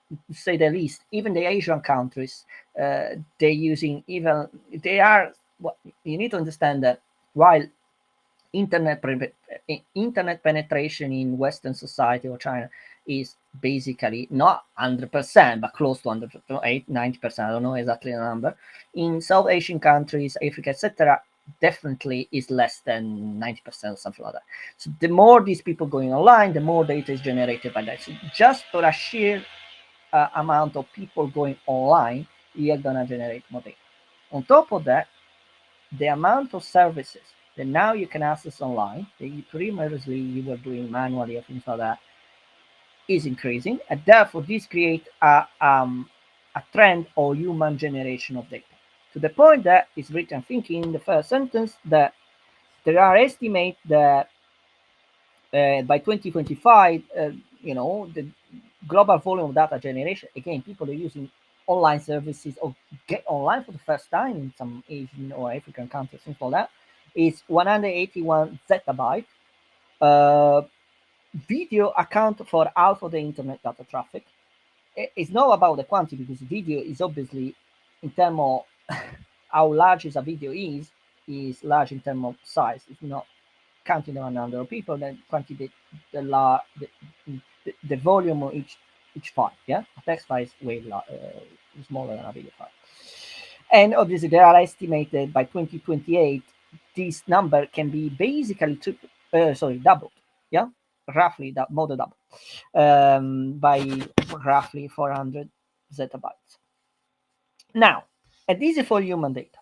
to say the least, even the Asian countries, they're using, even they are, well, you need to understand that while internet penetration in Western society or China is basically not 100%, but close to 100%, 90%. I don't know exactly the number. In South Asian countries, Africa, etc., definitely is less than 90% or something like that. So the more these people going online, the more data is generated by that. So just for a sheer amount of people going online, you're gonna generate more data. On top of that, the amount of services that now you can access online that you previously you were doing manually or things like that is increasing, and therefore this creates a trend or human generation of data to the point that it's written thinking in the first sentence that there are estimates that by 2025, the global volume of data generation, again, people are using online services or get online for the first time in some Asian or African countries, things like that, is 181 zettabyte. Uh, Video account for half of the internet data traffic. It's not about the quantity because video is obviously, in terms of how large is a video is large in terms of size. It's not counting the number of people, then quantity the volume of each file. Yeah, a text file is way smaller than a video file. And obviously, they are estimated by 2028. This number can be basically doubled. Yeah, roughly that more than double by roughly 400 zettabytes. Now, and this is for human data.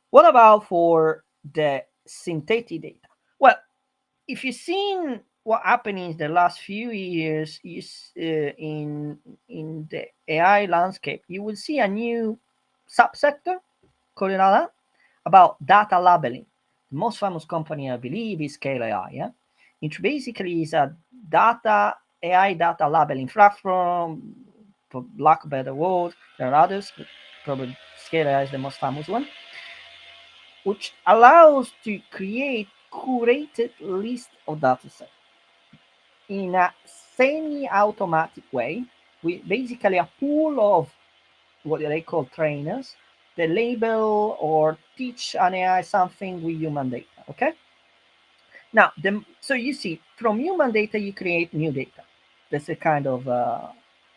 What about for the synthetic data? Well, if you've seen what happened in the last few years is in the AI landscape, you will see a new subsector called it about data labeling. The most famous company, I believe, is Scale AI, yeah? Which basically is a AI data labeling platform, for lack of a better word. There are others, but probably Scale AI is the most famous one, which allows to create curated list of datasets in a semi-automatic way, with basically a pool of what they call trainers that label or teach an AI something with human data. Okay. Now, so you see, from human data, you create new data. That's a kind of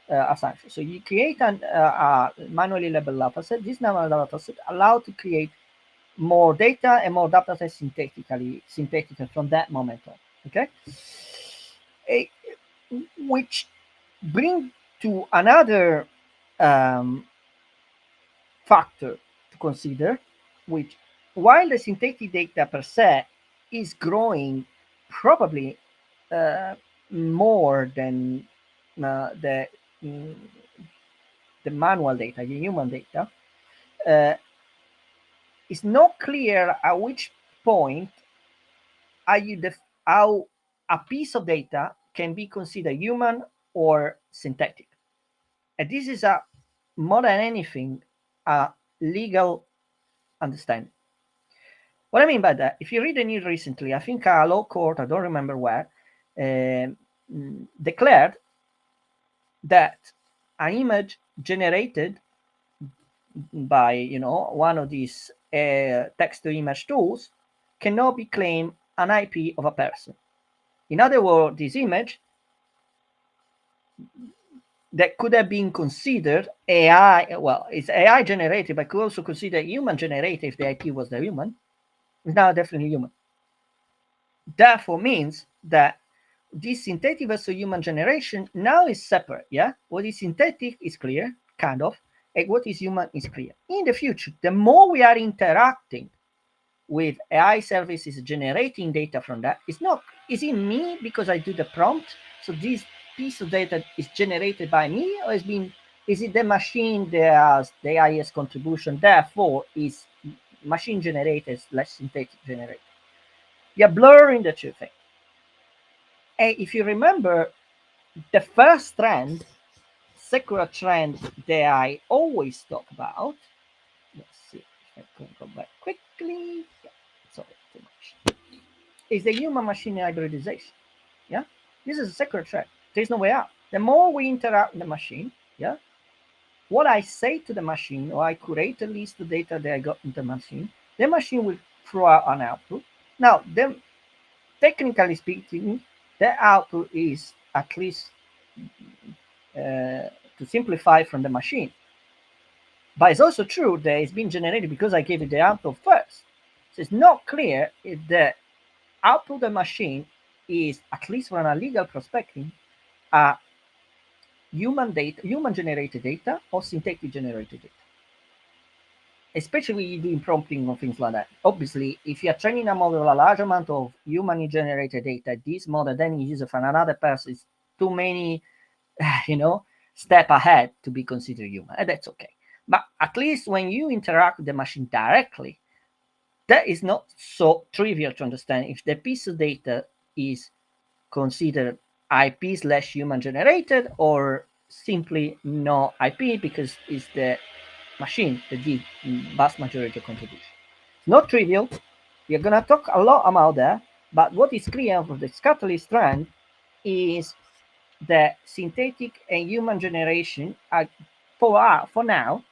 assumption. So you create a manually labeled dataset. This manual dataset allow to create more data and more data sets synthetically from that moment on. Okay. A, which bring to another um, factor to consider, which while the synthetic data per se is growing probably uh, more than the mm, the manual data, the human data, uh, it's not clear at which point are you how a piece of data can be considered human or synthetic. And this is a more than anything a legal understanding. What I mean by that, if you read the news recently, I think a law court, I don't remember where, declared that an image generated by one of these text to image tools cannot be claimed an IP of a person. In other words, this image that could have been considered AI, well, it's AI generated, but could also consider human generated if the IP was the human. It's now definitely human. Therefore means that this synthetic versus human generation now is separate. Yeah, what is synthetic is clear, kind of, and what is human is clear. In the future, the more we are interacting with AI services generating data from that, it's not, is it me because I do the prompt? So this piece of data is generated by me, or is it the machine that has the highest contribution? Therefore, is machine generated less synthetic generated? You're blurring the two things. And if you remember, the first trend, secular trend that I always talk about, let's see if I can go back quickly. Yeah, sorry, too much. Is the human machine hybridization. Yeah, this is a secular trend. There's no way out. The more we interact with the machine, yeah, what I say to the machine, or I curate a list of data that I got in the machine will throw out an output. Now, technically speaking, the output is at least to simplify from the machine. But it's also true that it's been generated because I gave it the output first. So it's not clear if the output of the machine is, at least from a legal perspective, a human generated data or synthetic generated data. Especially doing prompting or things like that. Obviously, if you are training a model a large amount of human generated data, this model then is used from another person. It's too many, you know, step ahead to be considered human, and that's okay. But at least when you interact with the machine directly, that is not so trivial to understand if the piece of data is considered IP slash human generated or simply no IP because it's the machine that did vast majority of contribution. It's not trivial. We're gonna talk a lot about that, but what is clear from the catalyst trend is that synthetic and human generation are for now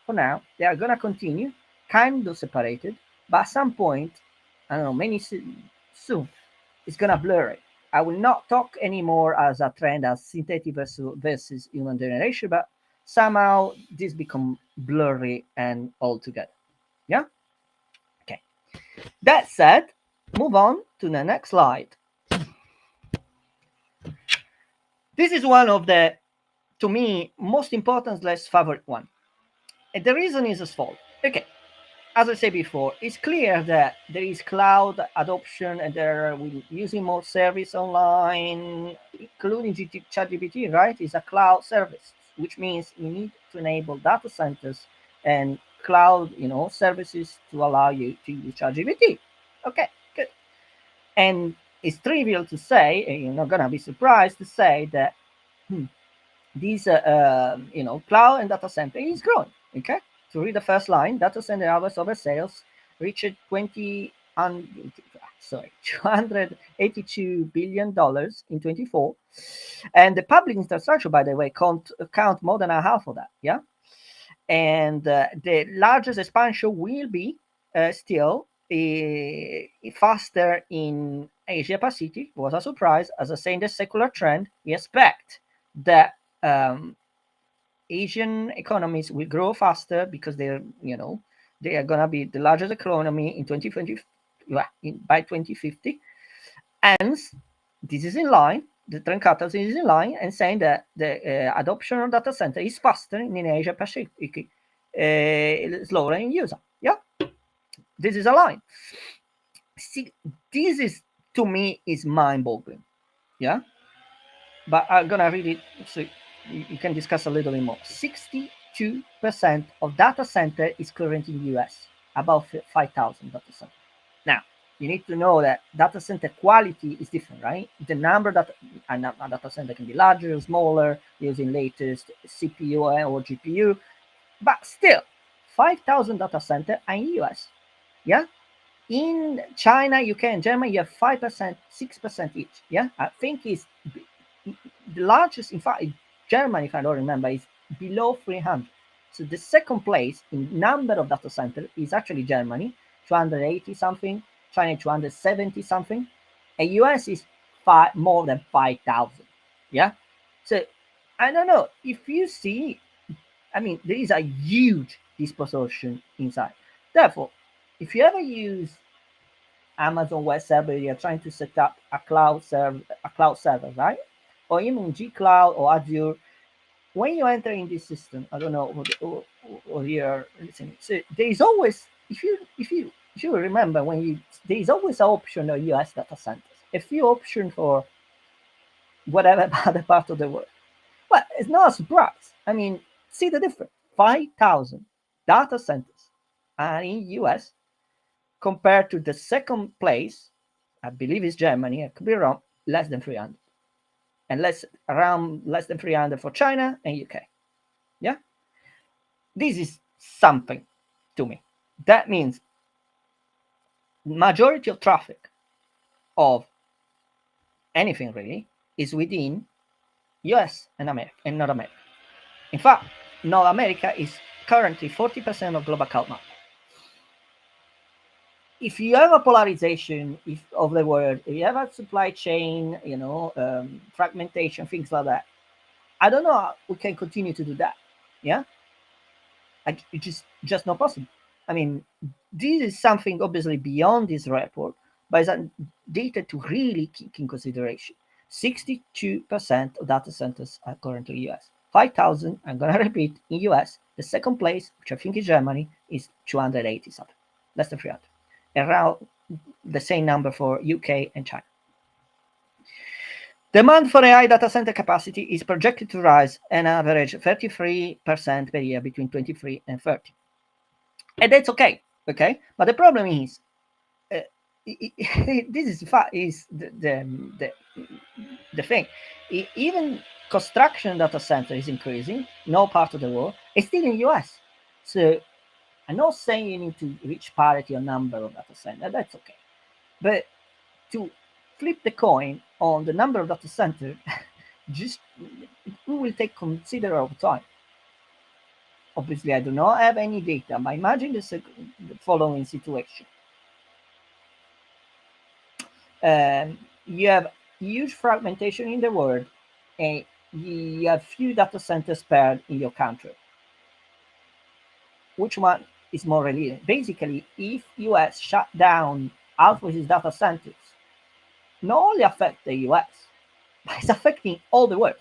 they are gonna continue kind of separated, but at some point, I don't know, soon it's gonna blur it. I will not talk anymore as a trend as synthetic versus human generation, but somehow this become blurry and all together. Yeah. Okay. That said, move on to the next slide. This is one of the, to me, most important, less favorite one. And the reason is as follows. Okay, as I said before, it's clear that there is cloud adoption and they're using more service online, including ChatGPT, right? It's a cloud service, which means you need to enable data centers and cloud, services to allow you to use ChatGPT. Okay, good. And it's trivial to say, and you're not gonna be surprised to say that this cloud and data center is growing. Okay, to read the first line, data center hours over sales reached 282 billion dollars in 24, and the public infrastructure, by the way, count more than a half of that. Yeah, and the largest expansion will be still faster in Asia Pacific. Was a surprise. As I say, in the secular trend, we expect that um, Asian economies will grow faster because they are gonna be the largest economy in 2020, by 2050, and this is in line. The trend catalyst is in line and saying that the adoption of data center is faster in Asia Pacific, slower in USA. Yeah, this is a line. See, this is, to me, is mind-boggling. Yeah, but I'm gonna read it so you can discuss a little bit more. 62% of data center is currently in the US, about 5,000 data center. Now, you need to know that data center quality is different, right? The number that a data center can be larger or smaller, using latest CPU or GPU, but still, 5,000 data center are in US. Yeah, in China, UK, and Germany, you have 5%, 6% each. Yeah, I think it's the largest. In fact, Germany, if I don't remember, is below 300. So the second place in number of data centers is actually Germany, 280 something, China 270 something, and US is more than 5,000. Yeah, so I don't know if you see. I mean, there is a huge disproportion inside. Therefore, if you ever use Amazon Web Server, you're trying to set up a cloud server, right? Or even G Cloud or Azure. When you enter in this system, I don't know what you're listening. So there is always, if you remember, there is always an option of US data centers, a few options for whatever other part of the world. But it's not a surprise. I mean, see the difference. 5,000 data centers are in US compared to the second place, I believe it's Germany, I could be wrong, less than 300. And less than 300 for China and UK. Yeah? This is something to me. That means majority of traffic of anything really is within US and America and North America. In fact, North America is currently 40% of global cloud market. if you have a polarization of the world, if you have a supply chain, fragmentation, things like that, I don't know how we can continue to do that. Yeah, it's just not possible. I mean, this is something obviously beyond this report, but it's a data to really keep in consideration. 62% of data centers are currently US. 5,000, I'm going to repeat, in US. The second place, which I think is Germany, is 280 something, less than 300. Around the same number for UK and China. Demand for AI data center capacity is projected to rise an average 33% per year between 23 and 30. And that's okay, okay? But the problem is, uh, this is the the thing. Even construction data center is increasing in all parts of the world. It's still in US. So I'm not saying you need to reach parity on number of data center. That's okay. But to flip the coin on the number of data center, just it will take considerable time. Obviously, I do not have any data, but imagine the following situation. You have huge fragmentation in the world, and you have few data centers paired in your country. Which one is more resilient? Basically, if US shut down half of its data centers, not only affect the US, but it's affecting all the world.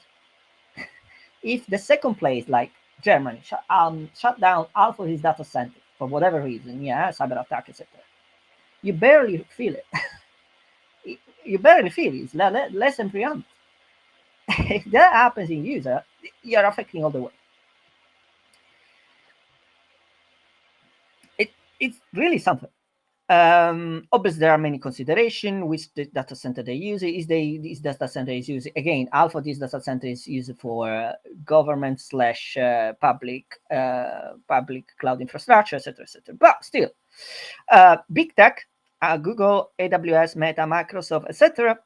If the second place, like Germany, shut down half of its data centers for whatever reason, yeah, cyber attack, etc., you barely feel it. You barely feel it. It's less than 300. If that happens in user, you're affecting all the world. It's really something. Obviously, there are many considerations which the data center they use. This data center is used again. Alpha this data center is used for government slash public cloud infrastructure, etc., etc. But still, big tech, Google, AWS, Meta, Microsoft, etc.,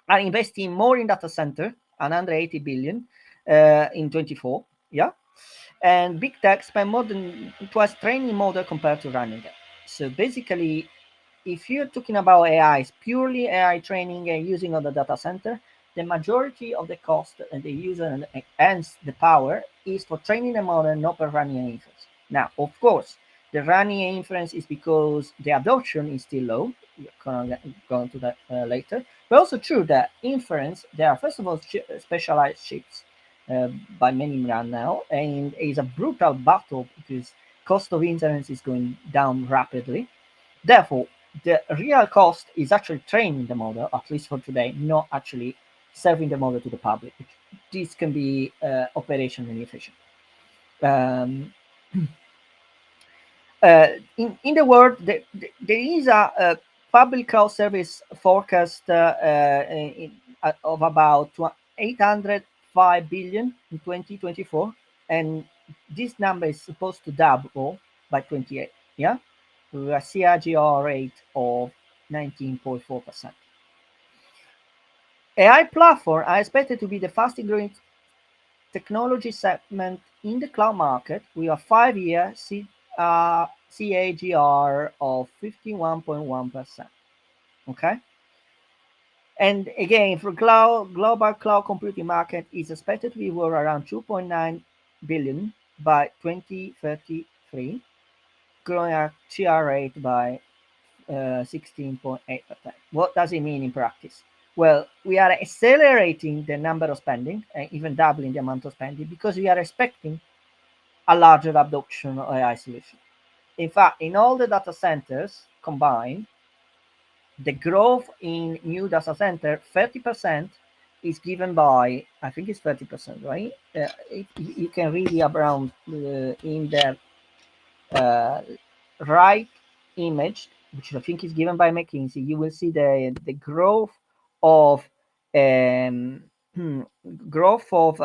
are investing more in data center, 180 billion in 24. Yeah, and big tech spend more than twice training model compared to running it. So basically, if you're talking about AI, purely AI training and using on the data center, the majority of the cost and the user and hence the power is for training the model, not for running an inference. Now, of course, the running inference is because the adoption is still low. We're gonna go into that later. But also true that inference, there are first of all specialized chips by many brand now, and it's a brutal battle because cost of inference is going down rapidly. Therefore, the real cost is actually training the model, at least for today, not actually serving the model to the public. This can be operationally efficient. Um, in the world, there is a public cloud service forecast of about 805 billion in 2024, and this number is supposed to double by 28. Yeah, with a CAGR rate of 19.4%. AI platforms are expected to be the fastest growing technology segment in the cloud market with a 5-year CAGR of 51.1%. Okay. And again, for global cloud computing market is expected to be worth around 2.9 billion by 2033, growing at CR rate by 16.8%. What does it mean in practice? Well, we are accelerating the number of spending and even doubling the amount of spending because we are expecting a larger adoption of AI solution. In fact, in all the data centers combined, the growth in new data center, 30% is given by, I think it's 30%, right? You can read the around in the uh, right image, which I think is given by McKinsey, you will see the growth of um, growth of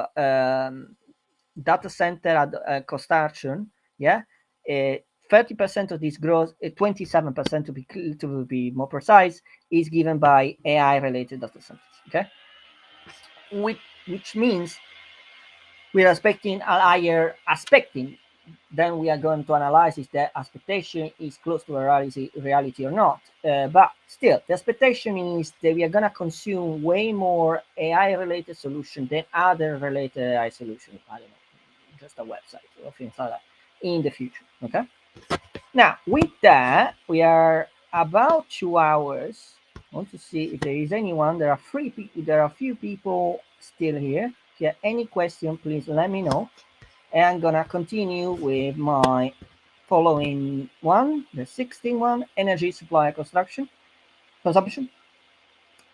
data center construction. Yeah, 30% of this growth, 27% to be more precise, is given by AI related data centers. Okay, which means we're expecting a higher expecting then we are going to analyze if the expectation is close to a reality or not. But still, the expectation is that we are going to consume way more AI related solutions than other related AI solutions. I don't know, just a website or things like that in the future. Okay. Now, with that, we are about 2 hours. I want to see if there is anyone. There are three people. There are a few people still here. If you have any question, please let me know. And I'm gonna continue with my following one, the 16th one, energy supply construction consumption.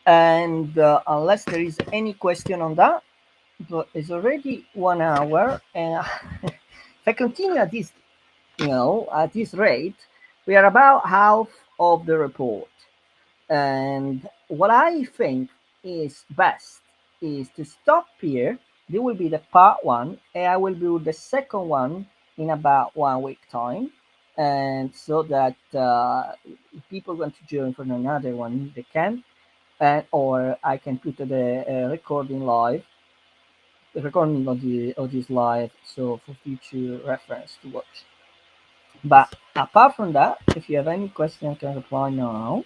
And unless there is any question on that, but it's already 1 hour, and if I continue at this, at this rate, we are about half of the report. And what I think is best is to stop here. This will be the part one, and I will do the second one in about 1 week time. And so that if people want to join for another one, they can, and or I can put the recording live, the recording of this live, so for future reference to watch. But apart from that, if you have any question, I can reply now.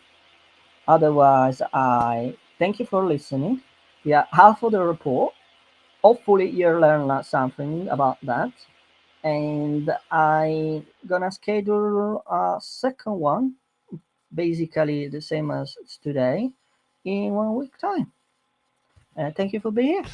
Otherwise, I thank you for listening. Yeah, half of the report. Hopefully, you learn something about that. And I gonna schedule a second one, basically the same as today, in 1 week time. Thank you for being here.